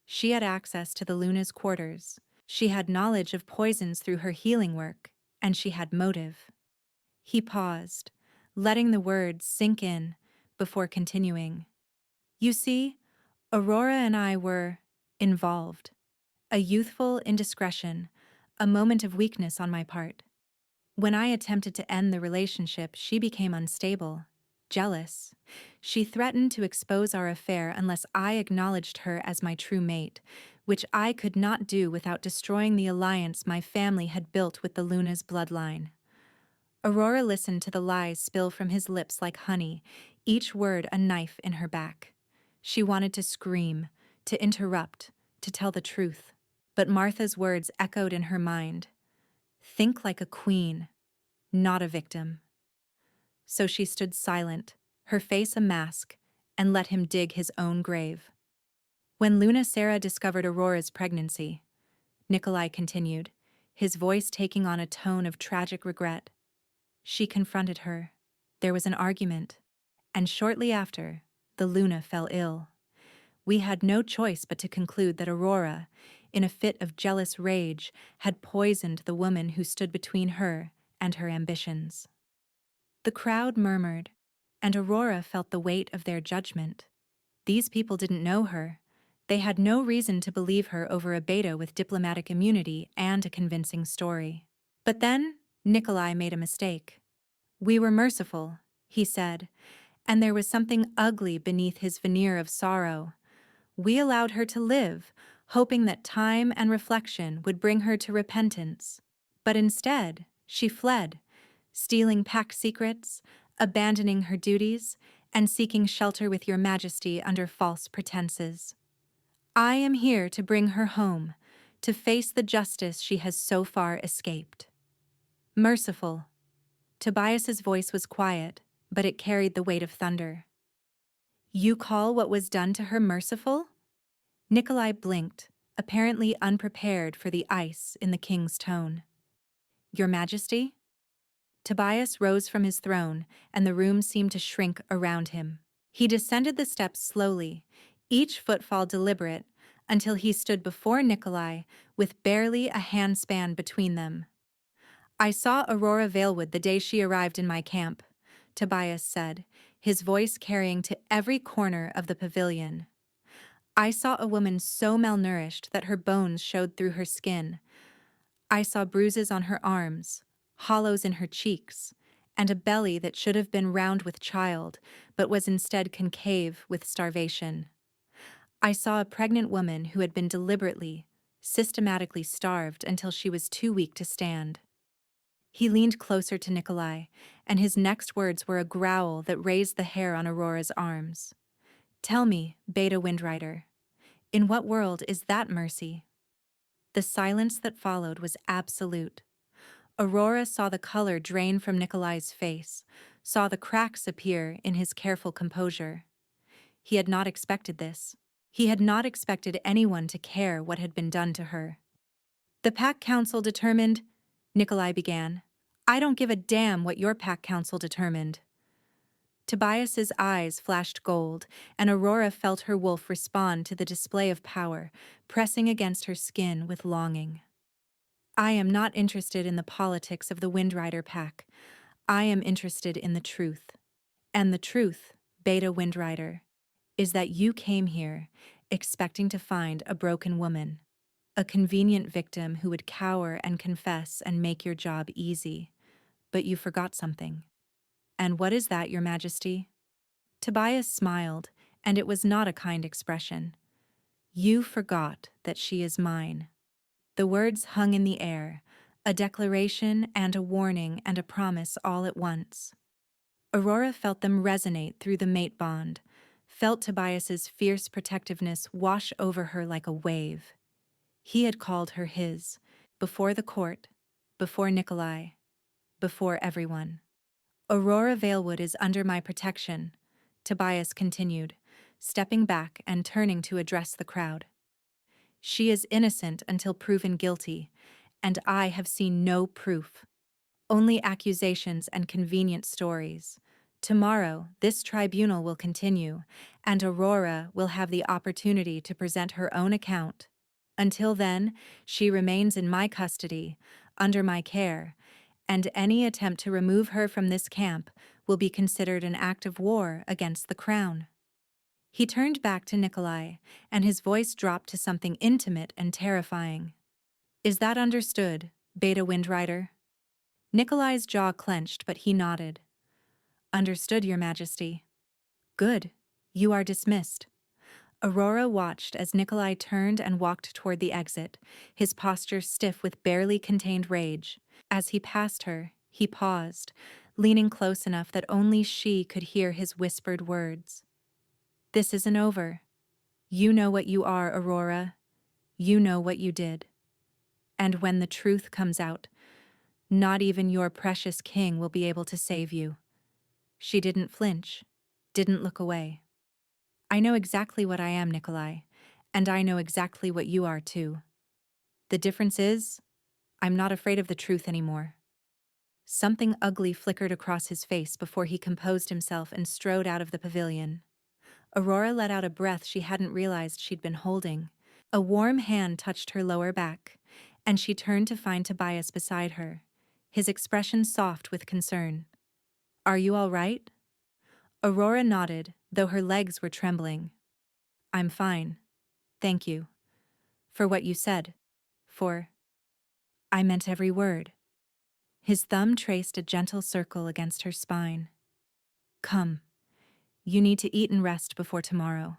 She had access to the Luna's quarters, she had knowledge of poisons through her healing work, and she had motive. He paused, letting the words sink in, before continuing. You see, Aurora and I were involved. A youthful indiscretion, a moment of weakness on my part. When I attempted to end the relationship, she became unstable, jealous. She threatened to expose our affair unless I acknowledged her as my true mate, which I could not do without destroying the alliance my family had built with the Luna's bloodline. Aurora listened to the lies spill from his lips like honey, each word a knife in her back. She wanted to scream, to interrupt, to tell the truth. But Martha's words echoed in her mind. Think like a queen, not a victim. So she stood silent, her face a mask, and let him dig his own grave. When Luna Sarah discovered Aurora's pregnancy, Nikolai continued, his voice taking on a tone of tragic regret. She confronted her. There was an argument, and shortly after, the Luna fell ill. We had no choice but to conclude that Aurora, in a fit of jealous rage, had poisoned the woman who stood between her and her ambitions. The crowd murmured, and Aurora felt the weight of their judgment. These people didn't know her. They had no reason to believe her over a beta with diplomatic immunity and a convincing story. But then, Nikolai made a mistake. We were merciful, he said, and there was something ugly beneath his veneer of sorrow. We allowed her to live, hoping that time and reflection would bring her to repentance. But instead, she fled, stealing pack secrets, abandoning her duties, and seeking shelter with your Majesty under false pretenses. I am here to bring her home, to face the justice she has so far escaped. Merciful. Tobias's voice was quiet, but it carried the weight of thunder. You call what was done to her merciful? Nikolai blinked, apparently unprepared for the ice in the king's tone. Your Majesty? Tobias rose from his throne, and the room seemed to shrink around him. He descended the steps slowly, each footfall deliberate, until he stood before Nikolai with barely a handspan between them. I saw Aurora Valewood the day she arrived in my camp, Tobias said, his voice carrying to every corner of the pavilion. I saw a woman so malnourished that her bones showed through her skin. I saw bruises on her arms, hollows in her cheeks, and a belly that should have been round with child, but was instead concave with starvation. I saw a pregnant woman who had been deliberately, systematically starved until she was too weak to stand. He leaned closer to Nikolai, and his next words were a growl that raised the hair on Aurora's arms. Tell me, Beta Windrider, in what world is that mercy? The silence that followed was absolute. Aurora saw the color drain from Nikolai's face, saw the cracks appear in his careful composure. He had not expected this. He had not expected anyone to care what had been done to her. The Pack Council determined, Nikolai began. I don't give a damn what your Pack Council determined. Tobias's eyes flashed gold, and Aurora felt her wolf respond to the display of power, pressing against her skin with longing. I am not interested in the politics of the Windrider Pack. I am interested in the truth. And the truth, Beta Windrider, is that you came here expecting to find a broken woman, a convenient victim who would cower and confess and make your job easy. But you forgot something. And what is that, Your Majesty? Tobias smiled, and it was not a kind expression. You forgot that she is mine. The words hung in the air, a declaration and a warning and a promise all at once. Aurora felt them resonate through the mate bond, felt Tobias's fierce protectiveness wash over her like a wave. He had called her his, before the court, before Nikolai, before everyone. Aurora Valewood is under my protection, Tobias continued, stepping back and turning to address the crowd. She is innocent until proven guilty, and I have seen no proof. Only accusations and convenient stories. Tomorrow, this tribunal will continue, and Aurora will have the opportunity to present her own account. Until then, she remains in my custody, under my care, and any attempt to remove her from this camp will be considered an act of war against the crown. He turned back to Nikolai, and his voice dropped to something intimate and terrifying. Is that understood, Beta Windrider? Nikolai's jaw clenched, but he nodded. Understood, Your Majesty. Good. You are dismissed. Aurora watched as Nikolai turned and walked toward the exit, his posture stiff with barely contained rage. As he passed her, he paused, leaning close enough that only she could hear his whispered words. This isn't over. You know what you are, Aurora. You know what you did. And when the truth comes out, not even your precious king will be able to save you. She didn't flinch, didn't look away. I know exactly what I am, Nikolai, and I know exactly what you are too. The difference is, I'm not afraid of the truth anymore. Something ugly flickered across his face before he composed himself and strode out of the pavilion. Aurora let out a breath she hadn't realized she'd been holding. A warm hand touched her lower back, and she turned to find Tobias beside her, his expression soft with concern. Are you all right? Aurora nodded, though her legs were trembling. I'm fine. Thank you. For what you said. I meant every word. His thumb traced a gentle circle against her spine. Come. You need to eat and rest before tomorrow.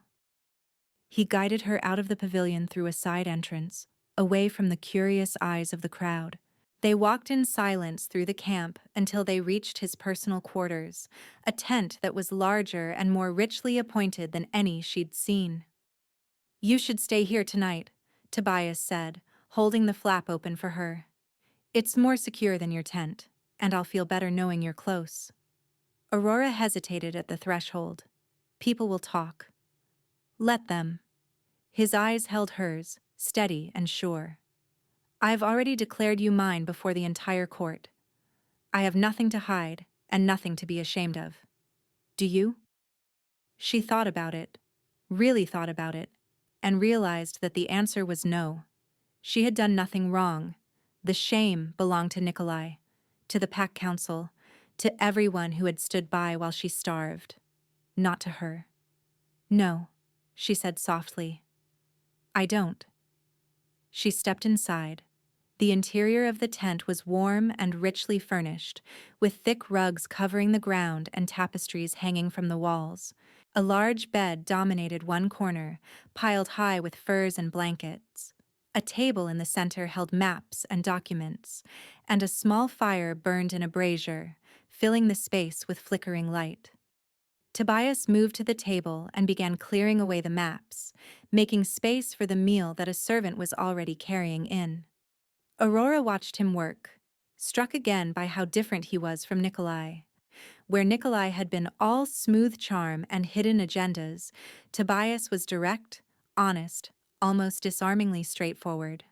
He guided her out of the pavilion through a side entrance, away from the curious eyes of the crowd. They walked in silence through the camp until they reached his personal quarters, a tent that was larger and more richly appointed than any she'd seen. You should stay here tonight, Tobias said, holding the flap open for her. It's more secure than your tent, and I'll feel better knowing you're close. Aurora hesitated at the threshold. People will talk. Let them. His eyes held hers, steady and sure. I've already declared you mine before the entire court. I have nothing to hide and nothing to be ashamed of. Do you? She thought about it, really thought about it, and realized that the answer was no. She had done nothing wrong. The shame belonged to Nikolai, to the Pack Council, to everyone who had stood by while she starved, not to her. No, she said softly. I don't. She stepped inside, The interior of the tent was warm and richly furnished, with thick rugs covering the ground and tapestries hanging from the walls. A large bed dominated one corner, piled high with furs and blankets. A table in the center held maps and documents, and a small fire burned in a brazier, filling the space with flickering light. Tobias moved to the table and began clearing away the maps, making space for the meal that a servant was already carrying in. Aurora watched him work, struck again by how different he was from Nikolai. Where Nikolai had been all smooth charm and hidden agendas, Tobias was direct, honest, almost disarmingly straightforward.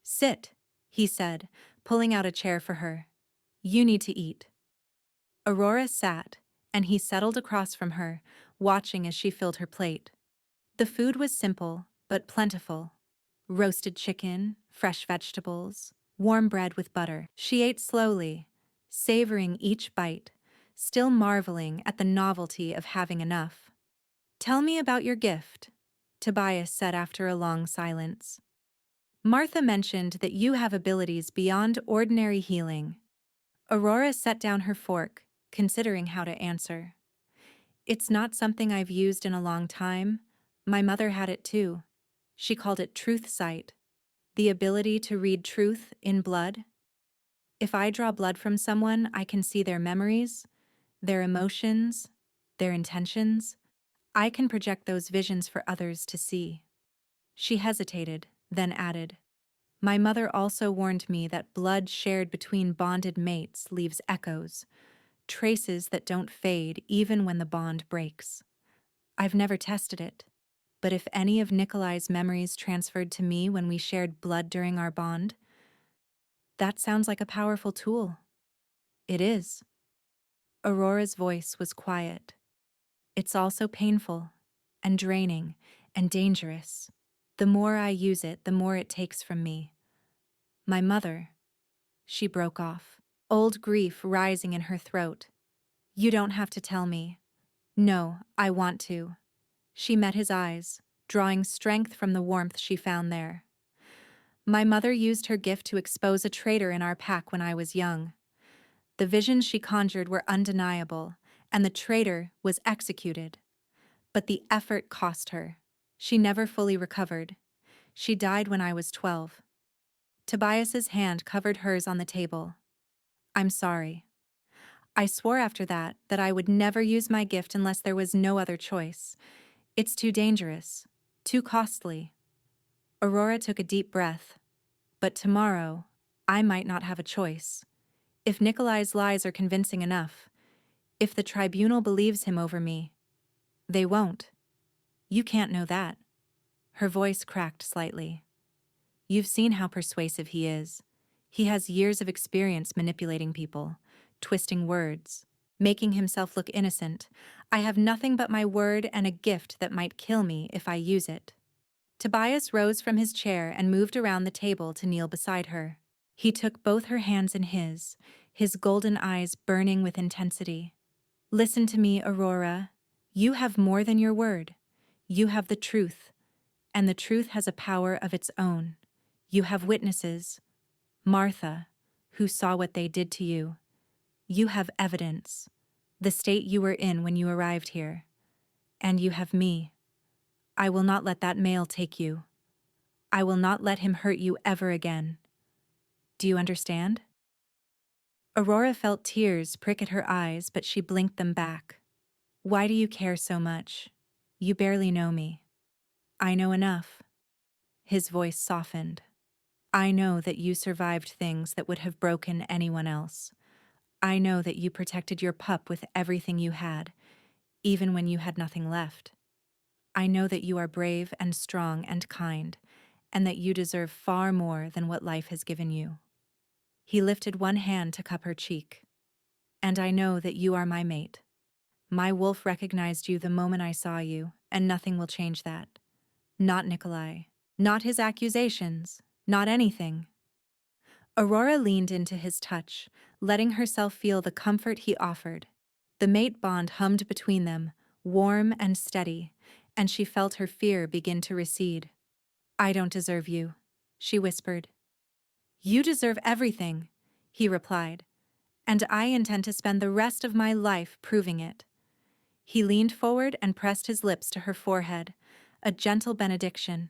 "Sit," he said, pulling out a chair for her. "You need to eat." Aurora sat, and he settled across from her, watching as she filled her plate. The food was simple, but plentiful. Roasted chicken, fresh vegetables, warm bread with butter. She ate slowly, savoring each bite, still marveling at the novelty of having enough. "Tell me about your gift," Tobias said after a long silence. "Martha mentioned that you have abilities beyond ordinary healing." Aurora set down her fork, considering how to answer. "It's not something I've used in a long time. My mother had it too. She called it truth sight, the ability to read truth in blood. If I draw blood from someone, I can see their memories, their emotions, their intentions. I can project those visions for others to see." She hesitated, then added, "My mother also warned me that blood shared between bonded mates leaves echoes, traces that don't fade even when the bond breaks. I've never tested it, but if any of Nikolai's memories transferred to me when we shared blood during our bond, that sounds like a powerful tool." "It is." Aurora's voice was quiet. "It's also painful, and draining, and dangerous. The more I use it, the more it takes from me. My mother—" She broke off, old grief rising in her throat. "You don't have to tell me." "No, I want to." She met his eyes, drawing strength from the warmth she found there. "My mother used her gift to expose a traitor in our pack when I was young. The visions she conjured were undeniable, and the traitor was executed. But the effort cost her. She never fully recovered. She died when I was 12. Tobias's hand covered hers on the table. "I'm sorry. I swore after that I would never use my gift unless there was no other choice. It's too dangerous, too costly." Aurora took a deep breath. "But tomorrow, I might not have a choice. If Nikolai's lies are convincing enough, if the tribunal believes him over me, they won't. You can't know that." Her voice cracked slightly. "You've seen how persuasive he is. He has years of experience manipulating people, twisting words, making himself look innocent. I have nothing but my word and a gift that might kill me if I use it." Tobias rose from his chair and moved around the table to kneel beside her. He took both her hands in his golden eyes burning with intensity. "Listen to me, Aurora. You have more than your word. You have the truth, and the truth has a power of its own. You have witnesses, Martha, who saw what they did to you. You have evidence, the state you were in when you arrived here. And you have me. I will not let that male take you. I will not let him hurt you ever again. Do you understand?" Aurora felt tears prick at her eyes, but she blinked them back. "Why do you care so much? You barely know me." "I know enough." His voice softened. "I know that you survived things that would have broken anyone else. I know that you protected your pup with everything you had, even when you had nothing left. I know that you are brave and strong and kind, and that you deserve far more than what life has given you." He lifted one hand to cup her cheek. "And I know that you are my mate. My wolf recognized you the moment I saw you, and nothing will change that. Not Nikolai. Not his accusations. Not anything." Aurora leaned into his touch, letting herself feel the comfort he offered. The mate bond hummed between them, warm and steady, and she felt her fear begin to recede. "I don't deserve you," she whispered. You deserve everything, he replied, and I intend to spend the rest of my life proving it. He leaned forward and pressed his lips to her forehead, a gentle benediction.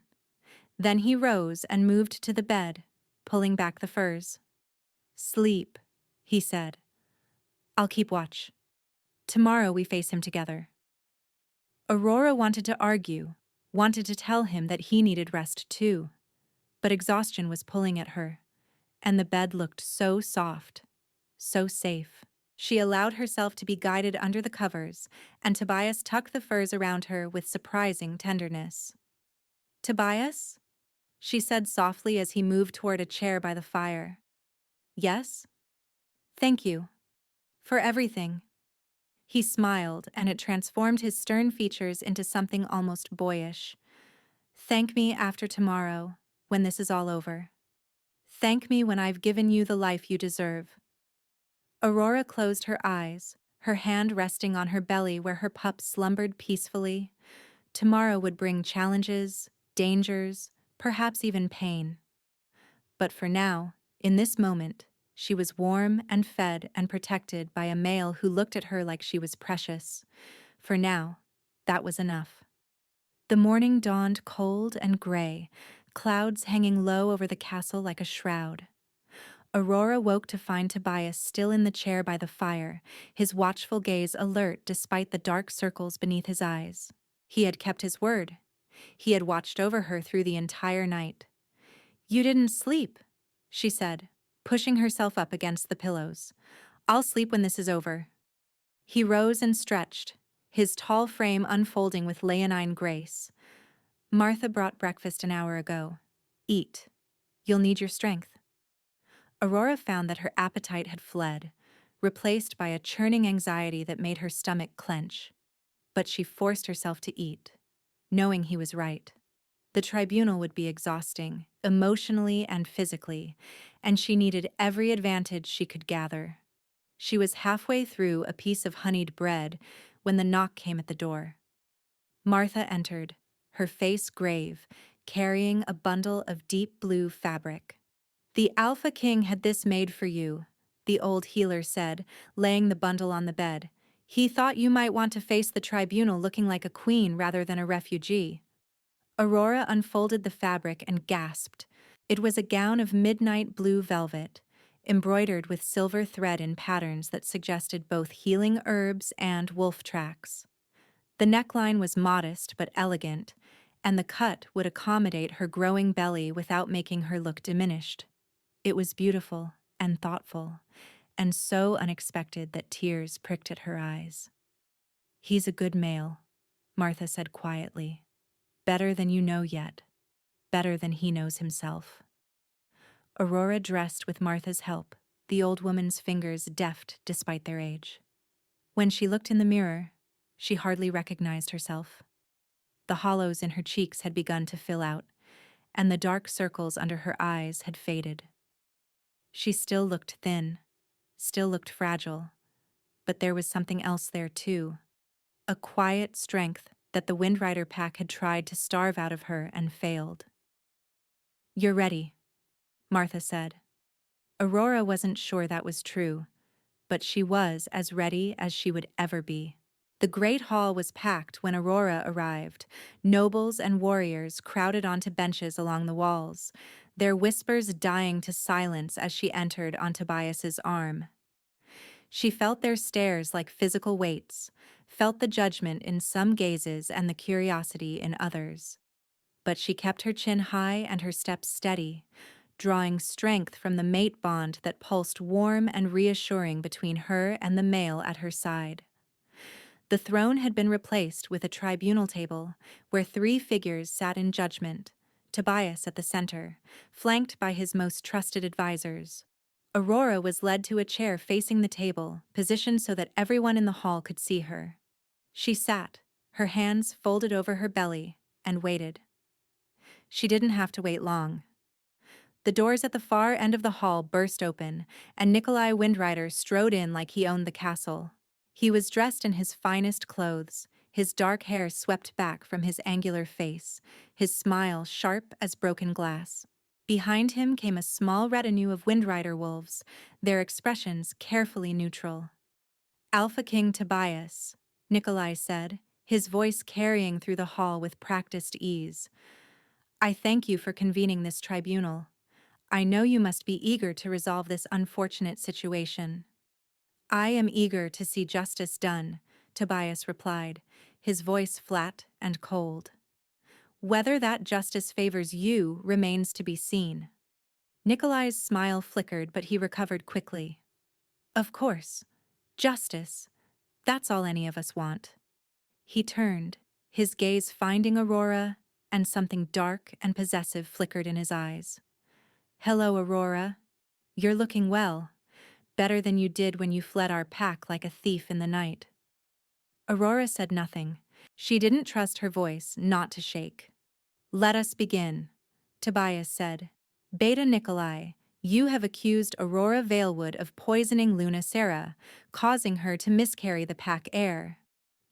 Then he rose and moved to the bed, pulling back the furs. Sleep, he said. I'll keep watch. Tomorrow we face him together. Aurora wanted to argue, wanted to tell him that he needed rest too. But exhaustion was pulling at her, and the bed looked so soft, so safe. She allowed herself to be guided under the covers, and Tobias tucked the furs around her with surprising tenderness. Tobias? She said softly as he moved toward a chair by the fire. Yes? Thank you. For everything. He smiled, and it transformed his stern features into something almost boyish. Thank me after tomorrow, when this is all over. Thank me when I've given you the life you deserve. Aurora closed her eyes, her hand resting on her belly where her pup slumbered peacefully. Tomorrow would bring challenges, dangers, perhaps even pain. But for now, in this moment, she was warm and fed and protected by a male who looked at her like she was precious. For now, that was enough. The morning dawned cold and gray, clouds hanging low over the castle like a shroud. Aurora woke to find Tobias still in the chair by the fire, his watchful gaze alert despite the dark circles beneath his eyes. He had kept his word. He had watched over her through the entire night. You didn't sleep, she said, pushing herself up against the pillows. I'll sleep when this is over. He rose and stretched, his tall frame unfolding with leonine grace. Martha brought breakfast an hour ago. Eat. You'll need your strength. Aurora found that her appetite had fled, replaced by a churning anxiety that made her stomach clench. But she forced herself to eat, knowing he was right. The tribunal would be exhausting, emotionally and physically, and she needed every advantage she could gather. She was halfway through a piece of honeyed bread when the knock came at the door. Martha entered, her face grave, carrying a bundle of deep blue fabric. The Alpha King had this made for you, the old healer said, laying the bundle on the bed. He thought you might want to face the tribunal looking like a queen rather than a refugee. Aurora unfolded the fabric and gasped. It was a gown of midnight blue velvet, embroidered with silver thread in patterns that suggested both healing herbs and wolf tracks. The neckline was modest but elegant, and the cut would accommodate her growing belly without making her look diminished. It was beautiful and thoughtful, and so unexpected that tears pricked at her eyes. He's a good male, Martha said quietly. Better than you know yet. Better than he knows himself. Aurora dressed with Martha's help, the old woman's fingers deft despite their age. When she looked in the mirror, she hardly recognized herself. The hollows in her cheeks had begun to fill out, and the dark circles under her eyes had faded. She still looked thin, still looked fragile, but there was something else there too. A quiet strength that the Windrider pack had tried to starve out of her and failed. You're ready, Martha said. Aurora wasn't sure that was true, but she was as ready as she would ever be. The great hall was packed when Aurora arrived. Nobles and warriors crowded onto benches along the walls, their whispers dying to silence as she entered on Tobias's arm. She felt their stares like physical weights, felt the judgment in some gazes and the curiosity in others. But she kept her chin high and her steps steady, drawing strength from the mate bond that pulsed warm and reassuring between her and the male at her side. The throne had been replaced with a tribunal table where 3 figures sat in judgment, Tobias at the center, flanked by his most trusted advisors. Aurora was led to a chair facing the table, positioned so that everyone in the hall could see her. She sat, her hands folded over her belly, and waited. She didn't have to wait long. The doors at the far end of the hall burst open, and Nikolai Windrider strode in like he owned the castle. He was dressed in his finest clothes, his dark hair swept back from his angular face, his smile sharp as broken glass. Behind him came a small retinue of Windrider wolves, their expressions carefully neutral. Alpha King Tobias, Nikolai said, his voice carrying through the hall with practiced ease. I thank you for convening this tribunal. I know you must be eager to resolve this unfortunate situation. I am eager to see justice done, Tobias replied, his voice flat and cold. Whether that justice favors you remains to be seen. Nikolai's smile flickered, but he recovered quickly. Of course. Justice. That's all any of us want. He turned, his gaze finding Aurora, and something dark and possessive flickered in his eyes. Hello, Aurora. You're looking well. Better than you did when you fled our pack like a thief in the night. Aurora said nothing. She didn't trust her voice not to shake. Let us begin, Tobias said. Beta Nikolai, you have accused Aurora Valewood of poisoning Luna Sarah, causing her to miscarry the pack heir.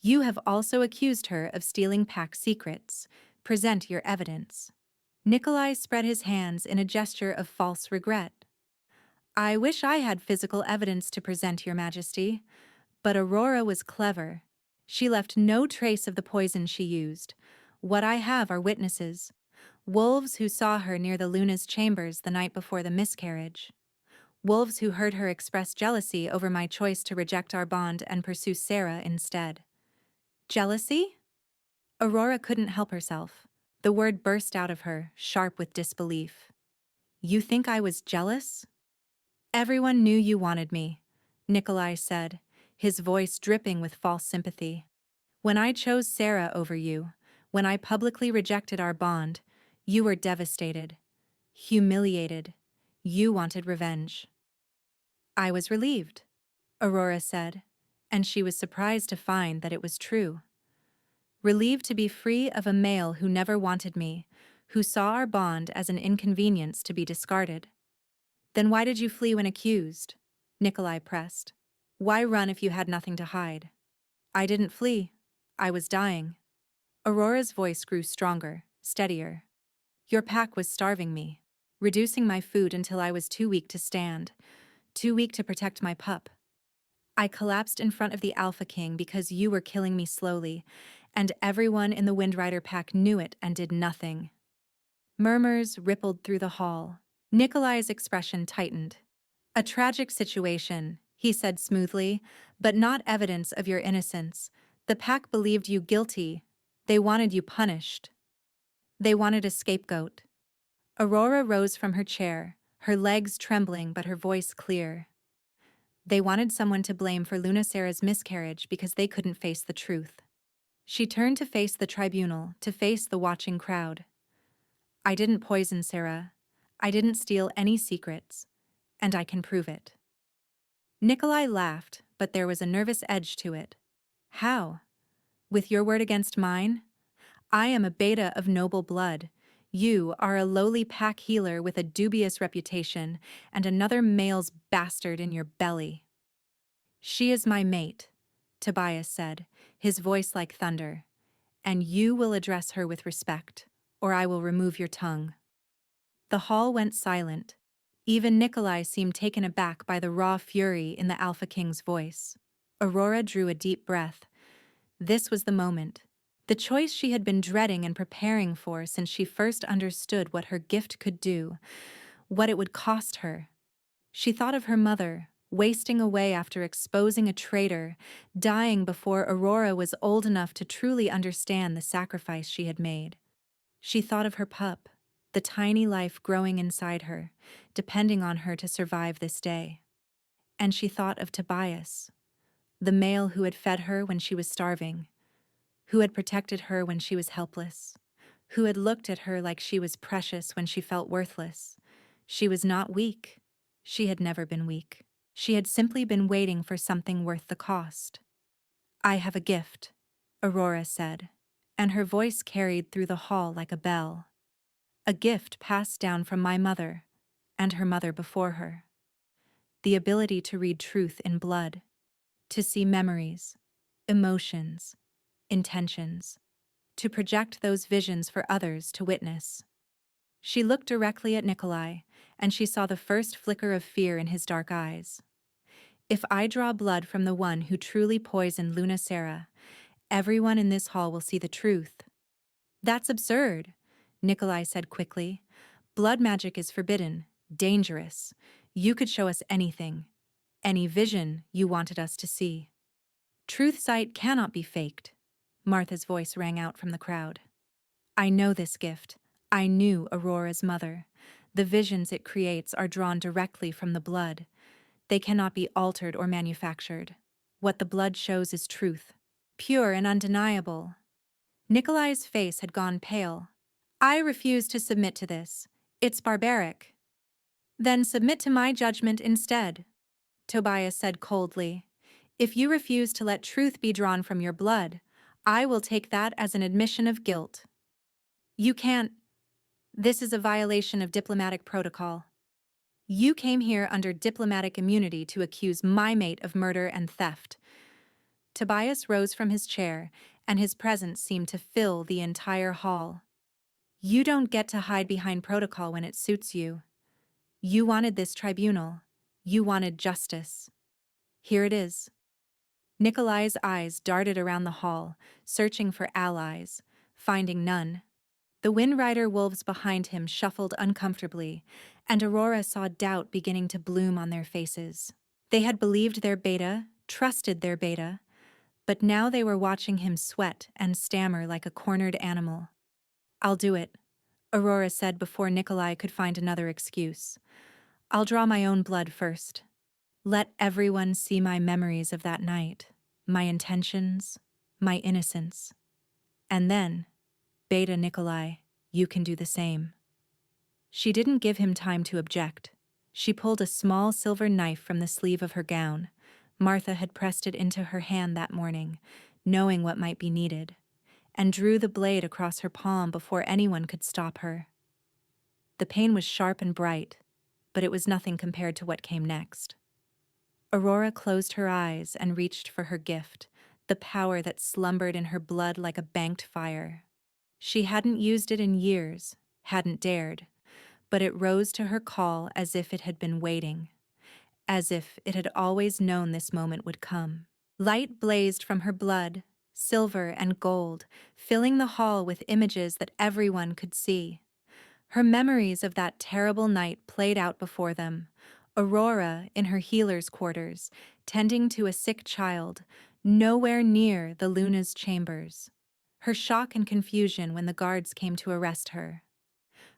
You have also accused her of stealing pack secrets. Present your evidence. Nikolai spread his hands in a gesture of false regret. I wish I had physical evidence to present, Your Majesty. But Aurora was clever. She left no trace of the poison she used. What I have are witnesses. Wolves who saw her near the Luna's chambers the night before the miscarriage. Wolves who heard her express jealousy over my choice to reject our bond and pursue Sarah instead. Jealousy? Aurora couldn't help herself. The word burst out of her, sharp with disbelief. You think I was jealous? Everyone knew you wanted me, Nikolai said, his voice dripping with false sympathy. When I chose Sarah over you, when I publicly rejected our bond, you were devastated, humiliated. You wanted revenge. I was relieved, Aurora said, and she was surprised to find that it was true. Relieved to be free of a male who never wanted me, who saw our bond as an inconvenience to be discarded. Then why did you flee when accused? Nikolai pressed. Why run if you had nothing to hide? I didn't flee. I was dying. Aurora's voice grew stronger, steadier. Your pack was starving me, reducing my food until I was too weak to stand, too weak to protect my pup. I collapsed in front of the Alpha King because you were killing me slowly, and everyone in the Windrider pack knew it and did nothing. Murmurs rippled through the hall. Nikolai's expression tightened. A tragic situation, he said smoothly, but not evidence of your innocence. The pack believed you guilty. They wanted you punished. They wanted a scapegoat. Aurora rose from her chair, her legs trembling but her voice clear. They wanted someone to blame for Luna Sarah's miscarriage because they couldn't face the truth. She turned to face the tribunal, to face the watching crowd. I didn't poison Sarah. I didn't steal any secrets, and I can prove it. Nikolai laughed, but there was a nervous edge to it. How? With your word against mine? I am a beta of noble blood. You are a lowly pack healer with a dubious reputation and another male's bastard in your belly. She is my mate, Tobias said, his voice like thunder, and you will address her with respect, or I will remove your tongue. The hall went silent. Even Nikolai seemed taken aback by the raw fury in the Alpha King's voice. Aurora drew a deep breath. This was the moment. The choice she had been dreading and preparing for since she first understood what her gift could do, what it would cost her. She thought of her mother, wasting away after exposing a traitor, dying before Aurora was old enough to truly understand the sacrifice she had made. She thought of her pup, the tiny life growing inside her, depending on her to survive this day. And she thought of Tobias, the male who had fed her when she was starving, who had protected her when she was helpless, who had looked at her like she was precious when she felt worthless. She was not weak. She had never been weak. She had simply been waiting for something worth the cost. I have a gift, Aurora said, and her voice carried through the hall like a bell. A gift passed down from my mother, and her mother before her. The ability to read truth in blood, to see memories, emotions, intentions, to project those visions for others to witness. She looked directly at Nikolai, and she saw the first flicker of fear in his dark eyes. If I draw blood from the one who truly poisoned Luna Sarah, everyone in this hall will see the truth. That's absurd, Nikolai said quickly. Blood magic is forbidden, dangerous. You could show us anything, any vision you wanted us to see. Truth sight cannot be faked, Martha's voice rang out from the crowd. I know this gift. I knew Aurora's mother. The visions it creates are drawn directly from the blood. They cannot be altered or manufactured. What the blood shows is truth, pure and undeniable. Nikolai's face had gone pale. I refuse to submit to this. It's barbaric. Then submit to my judgment instead, Tobias said coldly. If you refuse to let truth be drawn from your blood, I will take that as an admission of guilt. You can't. This is a violation of diplomatic protocol. You came here under diplomatic immunity to accuse my mate of murder and theft. Tobias rose from his chair, and his presence seemed to fill the entire hall. You don't get to hide behind protocol when it suits you. You wanted this tribunal. You wanted justice. Here it is. Nikolai's eyes darted around the hall, searching for allies, finding none. The Windrider wolves behind him shuffled uncomfortably, and Aurora saw doubt beginning to bloom on their faces. They had believed their beta, trusted their beta, but now they were watching him sweat and stammer like a cornered animal. I'll do it, Aurora said before Nikolai could find another excuse. I'll draw my own blood first. Let everyone see my memories of that night, my intentions, my innocence. And then, Beta Nikolai, you can do the same. She didn't give him time to object. She pulled a small silver knife from the sleeve of her gown. Martha had pressed it into her hand that morning, knowing what might be needed, and drew the blade across her palm before anyone could stop her. The pain was sharp and bright, but it was nothing compared to what came next. Aurora closed her eyes and reached for her gift, the power that slumbered in her blood like a banked fire. She hadn't used it in years, hadn't dared, but it rose to her call as if it had been waiting, as if it had always known this moment would come. Light blazed from her blood, silver and gold, filling the hall with images that everyone could see. Her memories of that terrible night played out before them. Aurora in her healer's quarters, tending to a sick child, nowhere near the Luna's chambers. Her shock and confusion when the guards came to arrest her.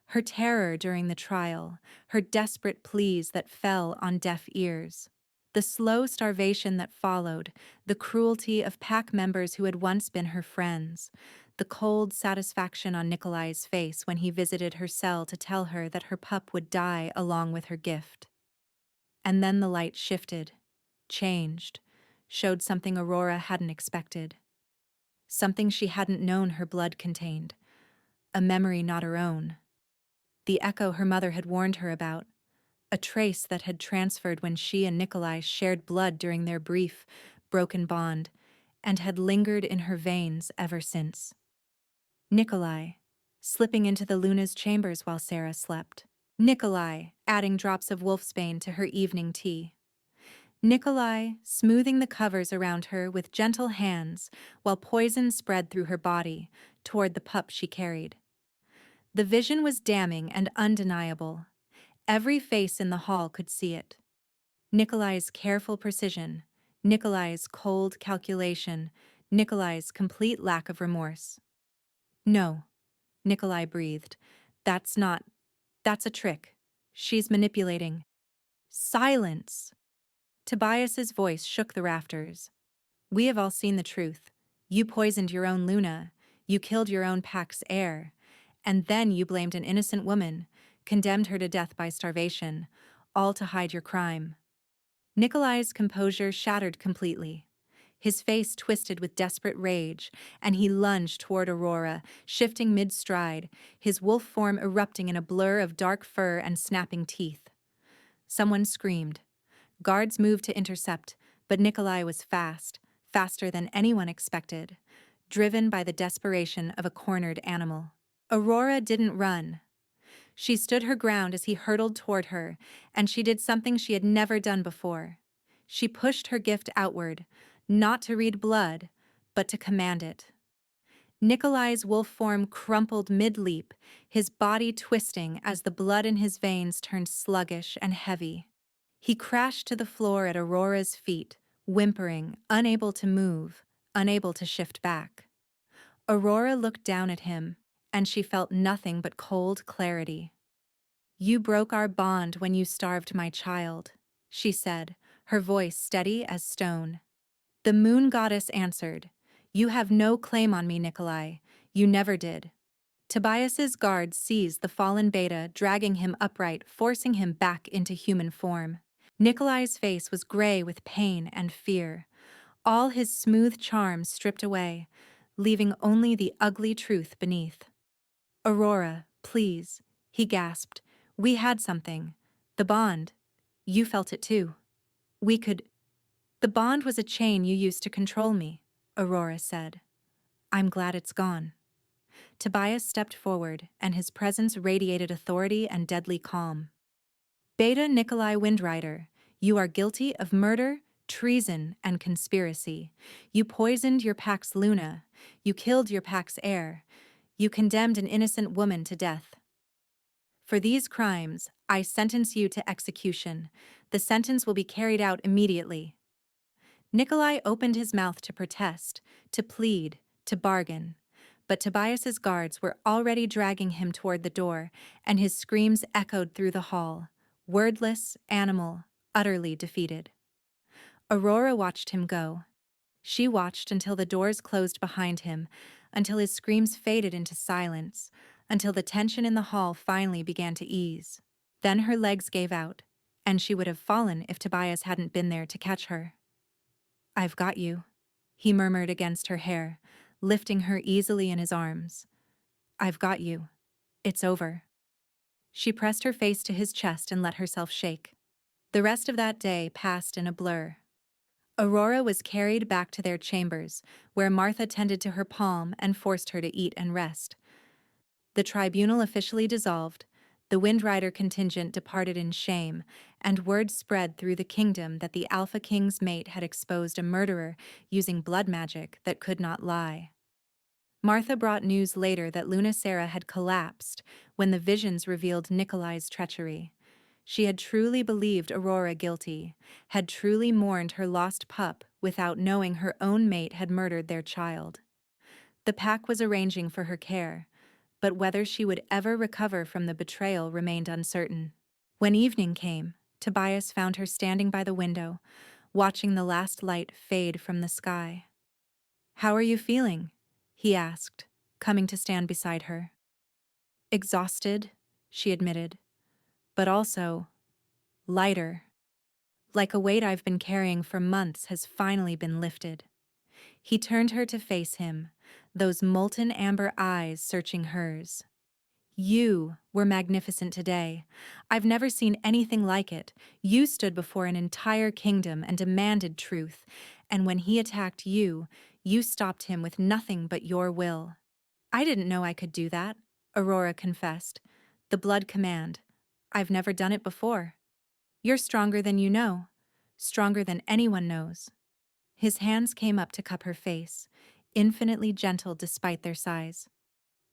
Her terror during the trial, her desperate pleas that fell on deaf ears. The slow starvation that followed, the cruelty of pack members who had once been her friends, the cold satisfaction on Nikolai's face when he visited her cell to tell her that her pup would die along with her gift. And then the light shifted, changed, showed something Aurora hadn't expected. Something she hadn't known her blood contained. A memory not her own. The echo her mother had warned her about. A trace that had transferred when she and Nikolai shared blood during their brief, broken bond, and had lingered in her veins ever since. Nikolai, slipping into the Luna's chambers while Sarah slept. Nikolai, adding drops of wolfsbane to her evening tea. Nikolai, smoothing the covers around her with gentle hands while poison spread through her body toward the pup she carried. The vision was damning and undeniable. Every face in the hall could see it. Nikolai's careful precision, Nikolai's cold calculation, Nikolai's complete lack of remorse. No, Nikolai breathed. That's a trick. She's manipulating. Silence! Tobias's voice shook the rafters. We have all seen the truth. You poisoned your own Luna. You killed your own pack's heir. And then you blamed an innocent woman, condemned her to death by starvation, all to hide your crime. Nikolai's composure shattered completely. His face twisted with desperate rage, and he lunged toward Aurora, shifting mid-stride, his wolf form erupting in a blur of dark fur and snapping teeth. Someone screamed. Guards moved to intercept, but Nikolai was fast, faster than anyone expected, driven by the desperation of a cornered animal. Aurora didn't run. She stood her ground as he hurtled toward her, and she did something she had never done before. She pushed her gift outward, not to read blood, but to command it. Nikolai's wolf form crumpled mid-leap, his body twisting as the blood in his veins turned sluggish and heavy. He crashed to the floor at Aurora's feet, whimpering, unable to move, unable to shift back. Aurora looked down at him, and she felt nothing but cold clarity. "You broke our bond when you starved my child," she said, her voice steady as stone. The moon goddess answered, "You have no claim on me, Nikolai. You never did." Tobias's guards seized the fallen Beta, dragging him upright, forcing him back into human form. Nikolai's face was gray with pain and fear, all his smooth charm stripped away, leaving only the ugly truth beneath. "Aurora, please," he gasped. "We had something. The bond. You felt it too. We could—" "The bond was a chain you used to control me," Aurora said. "I'm glad it's gone." Tobias stepped forward, and his presence radiated authority and deadly calm. "Beta Nikolai Windrider, you are guilty of murder, treason, and conspiracy. You poisoned your pack's Luna. You killed your pack's heir. You condemned an innocent woman to death. For these crimes, I sentence you to execution. The sentence will be carried out immediately." Nikolai opened his mouth to protest, to plead, to bargain. But Tobias's guards were already dragging him toward the door, and his screams echoed through the hall. Wordless, animal, utterly defeated. Aurora watched him go. She watched until the doors closed behind him, until his screams faded into silence, until the tension in the hall finally began to ease. Then her legs gave out, and she would have fallen if Tobias hadn't been there to catch her. "I've got you," he murmured against her hair, lifting her easily in his arms. "I've got you. It's over." She pressed her face to his chest and let herself shake. The rest of that day passed in a blur. Aurora was carried back to their chambers, where Martha tended to her palm and forced her to eat and rest. The tribunal officially dissolved, the Windrider contingent departed in shame, and word spread through the kingdom that the Alpha King's mate had exposed a murderer using blood magic that could not lie. Martha brought news later that Lunacera had collapsed when the visions revealed Nikolai's treachery. She had truly believed Aurora guilty, had truly mourned her lost pup without knowing her own mate had murdered their child. The pack was arranging for her care, but whether she would ever recover from the betrayal remained uncertain. When evening came, Tobias found her standing by the window, watching the last light fade from the sky. "How are you feeling?" he asked, coming to stand beside her. "Exhausted," she admitted, "but also lighter. Like a weight I've been carrying for months has finally been lifted." He turned her to face him, those molten amber eyes searching hers. "You were magnificent today. I've never seen anything like it. You stood before an entire kingdom and demanded truth, and when he attacked you, you stopped him with nothing but your will." "I didn't know I could do that," Aurora confessed. "The blood command. I've never done it before." "You're stronger than you know. Stronger than anyone knows." His hands came up to cup her face, infinitely gentle despite their size.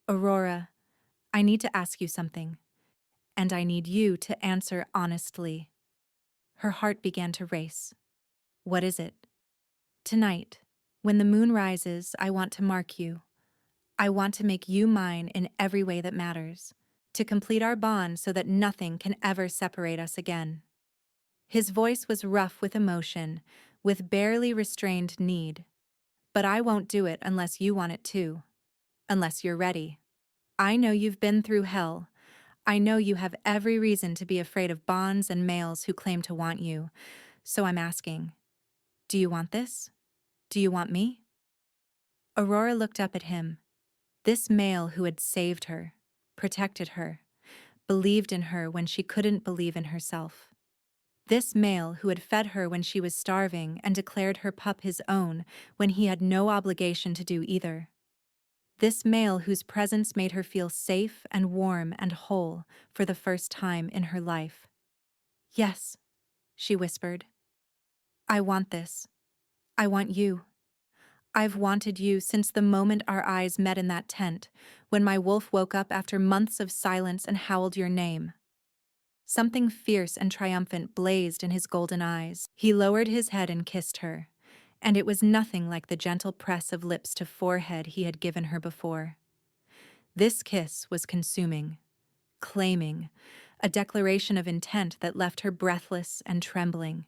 "Aurora, I need to ask you something, and I need you to answer honestly." Her heart began to race. "What is it?" "Tonight, when the moon rises, I want to mark you. I want to make you mine in every way that matters, to complete our bond so that nothing can ever separate us again." His voice was rough with emotion, with barely restrained need. "But I won't do it unless you want it too. Unless you're ready. I know you've been through hell. I know you have every reason to be afraid of bonds and males who claim to want you. So I'm asking, do you want this? Do you want me?" Aurora looked up at him. This male who had saved her, protected her, believed in her when she couldn't believe in herself. This male who had fed her when she was starving and declared her pup his own when he had no obligation to do either. This male whose presence made her feel safe and warm and whole for the first time in her life. Yes, she whispered. I want this. I want you. I've wanted you since the moment our eyes met in that tent, when my wolf woke up after months of silence and howled your name. Something fierce and triumphant blazed in his golden eyes. He lowered his head and kissed her, and it was nothing like the gentle press of lips to forehead he had given her before. This kiss was consuming, claiming, a declaration of intent that left her breathless and trembling.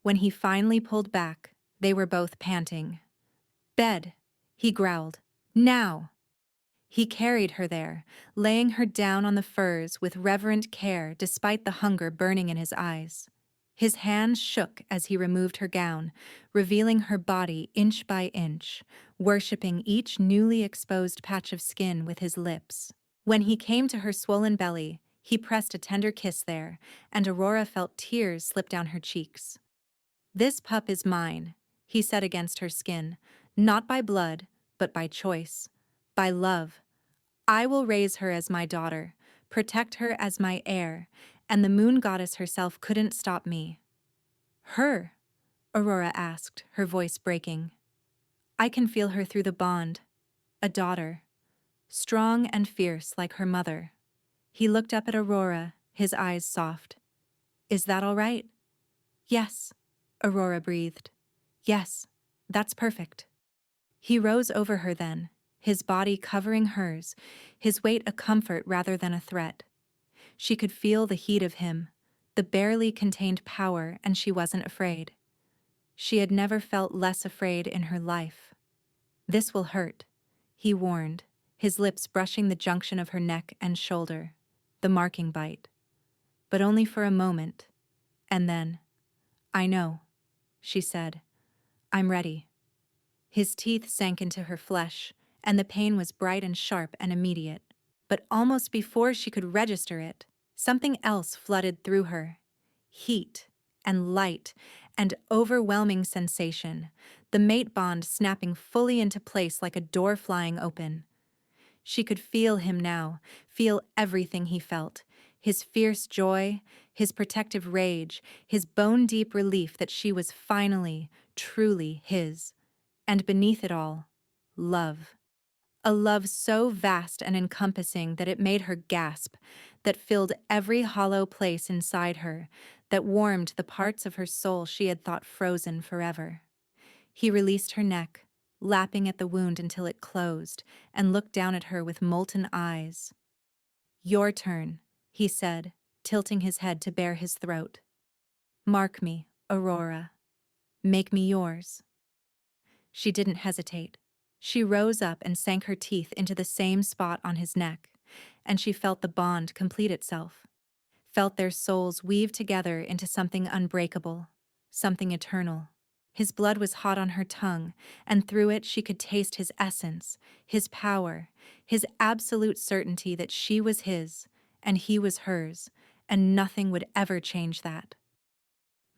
When he finally pulled back, they were both panting. Bed, he growled. Now! He carried her there, laying her down on the furs with reverent care despite the hunger burning in his eyes. His hands shook as he removed her gown, revealing her body inch by inch, worshipping each newly exposed patch of skin with his lips. When he came to her swollen belly, he pressed a tender kiss there, and Aurora felt tears slip down her cheeks. This pup is mine, he said against her skin, not by blood, but by choice, by love. I will raise her as my daughter, protect her as my heir, and the moon goddess herself couldn't stop me. Her? Aurora asked, her voice breaking. I can feel her through the bond. A daughter. Strong and fierce like her mother. He looked up at Aurora, his eyes soft. Is that all right? Yes, Aurora breathed. Yes, that's perfect. He rose over her then, his body covering hers, his weight a comfort rather than a threat. She could feel the heat of him, the barely contained power, and she wasn't afraid. She had never felt less afraid in her life. This will hurt, he warned, his lips brushing the junction of her neck and shoulder, the marking bite. But only for a moment, and then, I know, she said. I'm ready. His teeth sank into her flesh, and the pain was bright and sharp and immediate. But almost before she could register it, something else flooded through her. Heat and light and overwhelming sensation, the mate bond snapping fully into place like a door flying open. She could feel him now, feel everything he felt, his fierce joy, his protective rage, his bone-deep relief that she was finally, truly his. And beneath it all, love. A love so vast and encompassing that it made her gasp, that filled every hollow place inside her, that warmed the parts of her soul she had thought frozen forever. He released her neck, lapping at the wound until it closed, and looked down at her with molten eyes. Your turn, he said, tilting his head to bare his throat. Mark me, Aurora. Make me yours. She didn't hesitate. She rose up and sank her teeth into the same spot on his neck, and she felt the bond complete itself, felt their souls weave together into something unbreakable, something eternal. His blood was hot on her tongue, and through it she could taste his essence, his power, his absolute certainty that she was his, and he was hers, and nothing would ever change that.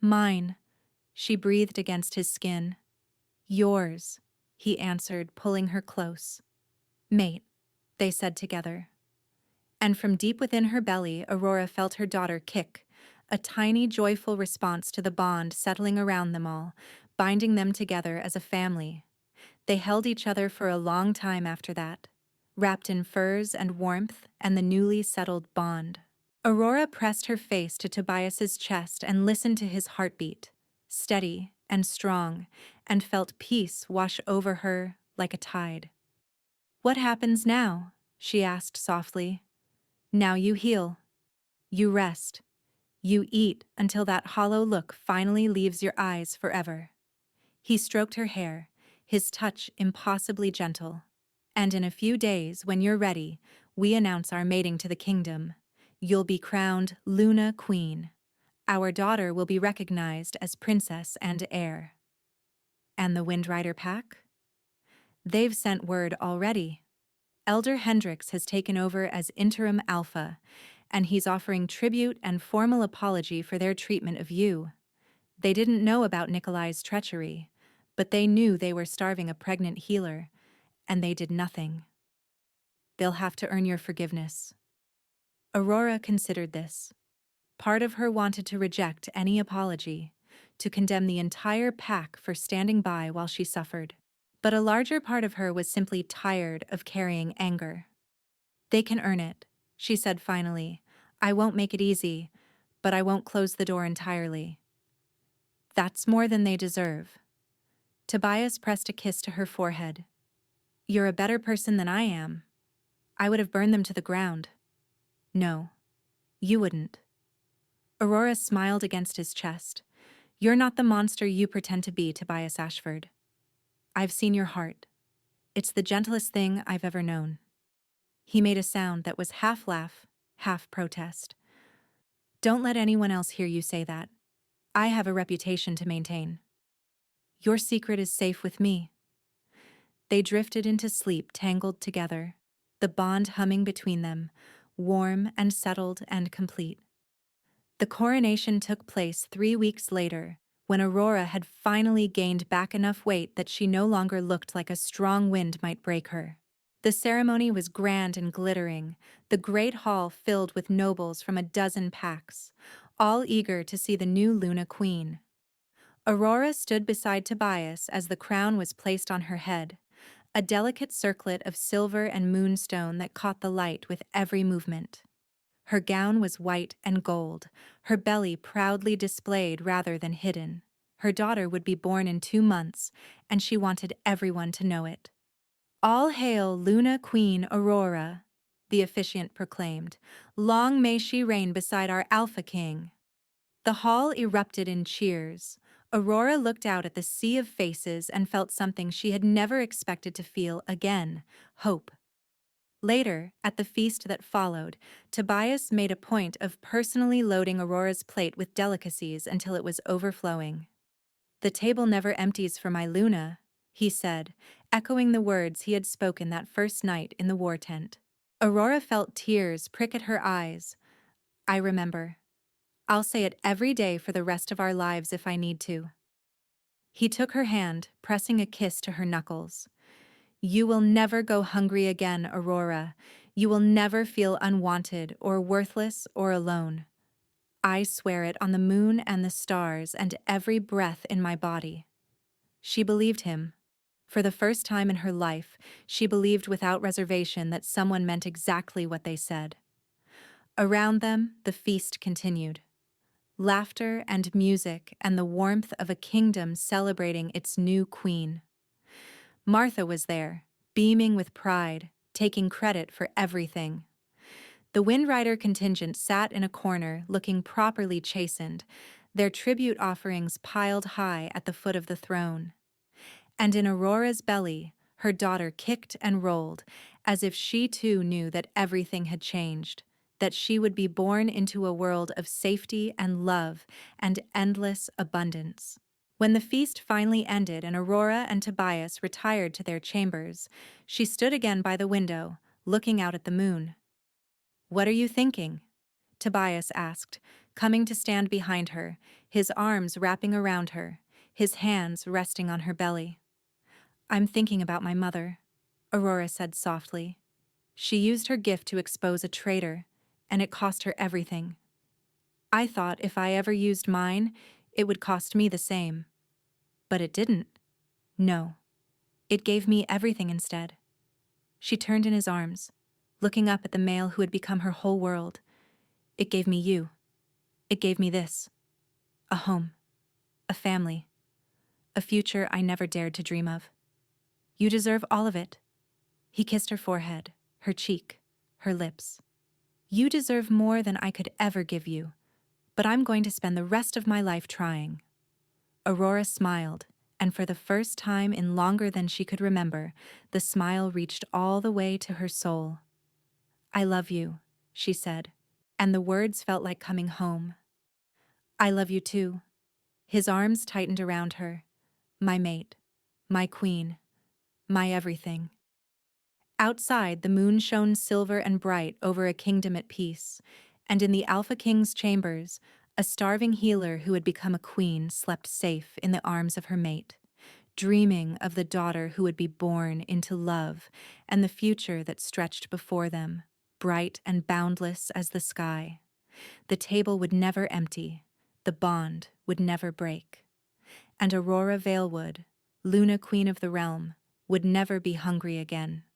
Mine, she breathed against his skin. Yours, he answered, pulling her close. Mate, they said together. And from deep within her belly, Aurora felt her daughter kick, a tiny, joyful response to the bond settling around them all, binding them together as a family. They held each other for a long time after that, wrapped in furs and warmth and the newly settled bond. Aurora pressed her face to Tobias's chest and listened to his heartbeat, steady and strong, and felt peace wash over her like a tide. What happens now? She asked softly. Now you heal. You rest. You eat until that hollow look finally leaves your eyes forever. He stroked her hair, his touch impossibly gentle. And in a few days, when you're ready, we announce our mating to the kingdom. You'll be crowned Luna Queen. Our daughter will be recognized as princess and heir. And the Windrider pack? They've sent word already. Elder Hendrix has taken over as interim alpha, and he's offering tribute and formal apology for their treatment of you. They didn't know about Nikolai's treachery, but they knew they were starving a pregnant healer, and they did nothing. They'll have to earn your forgiveness. Aurora considered this. Part of her wanted to reject any apology, to condemn the entire pack for standing by while she suffered. But a larger part of her was simply tired of carrying anger. They can earn it, she said finally. I won't make it easy, but I won't close the door entirely. That's more than they deserve. Tobias pressed a kiss to her forehead. You're a better person than I am. I would have burned them to the ground. No, you wouldn't. Aurora smiled against his chest. You're not the monster you pretend to be, Tobias Ashford. I've seen your heart. It's the gentlest thing I've ever known. He made a sound that was half laugh, half protest. Don't let anyone else hear you say that. I have a reputation to maintain. Your secret is safe with me. They drifted into sleep, tangled together, the bond humming between them, warm and settled and complete. The coronation took place 3 weeks later, when Aurora had finally gained back enough weight that she no longer looked like a strong wind might break her. The ceremony was grand and glittering, the great hall filled with nobles from a dozen packs, all eager to see the new Luna Queen. Aurora stood beside Tobias as the crown was placed on her head, a delicate circlet of silver and moonstone that caught the light with every movement. Her gown was white and gold, her belly proudly displayed rather than hidden. Her daughter would be born in 2 months, and she wanted everyone to know it. All hail Luna Queen Aurora, the officiant proclaimed. Long may she reign beside our Alpha King. The hall erupted in cheers. Aurora looked out at the sea of faces and felt something she had never expected to feel again: hope. Later, at the feast that followed, Tobias made a point of personally loading Aurora's plate with delicacies until it was overflowing. The table never empties for my Luna, he said, echoing the words he had spoken that first night in the war tent. Aurora felt tears prick at her eyes. I remember. I'll say it every day for the rest of our lives if I need to. He took her hand, pressing a kiss to her knuckles. You will never go hungry again, Aurora. You will never feel unwanted or worthless or alone. I swear it on the moon and the stars and every breath in my body. She believed him. For the first time in her life, she believed without reservation that someone meant exactly what they said. Around them, the feast continued. Laughter and music and the warmth of a kingdom celebrating its new queen. Martha was there, beaming with pride, taking credit for everything. The Windrider contingent sat in a corner, looking properly chastened, their tribute offerings piled high at the foot of the throne. And in Aurora's belly, her daughter kicked and rolled, as if she too knew that everything had changed, that she would be born into a world of safety and love and endless abundance. When the feast finally ended and Aurora and Tobias retired to their chambers, she stood again by the window, looking out at the moon. What are you thinking? Tobias asked, coming to stand behind her, his arms wrapping around her, his hands resting on her belly. I'm thinking about my mother, Aurora said softly. She used her gift to expose a traitor, and it cost her everything. I thought if I ever used mine, it would cost me the same. But it didn't. No. It gave me everything instead. She turned in his arms, looking up at the male who had become her whole world. It gave me you. It gave me this. A home. A family. A future I never dared to dream of. You deserve all of it. He kissed her forehead, her cheek, her lips. You deserve more than I could ever give you, but I'm going to spend the rest of my life trying. Aurora smiled, and for the first time in longer than she could remember, the smile reached all the way to her soul. I love you, she said, and the words felt like coming home. I love you too. His arms tightened around her. My mate, my queen, my everything. Outside, the moon shone silver and bright over a kingdom at peace, and in the Alpha King's chambers, a starving healer who had become a queen slept safe in the arms of her mate, dreaming of the daughter who would be born into love and the future that stretched before them, bright and boundless as the sky. The table would never empty, the bond would never break. And Aurora Valewood, Luna Queen of the Realm, would never be hungry again.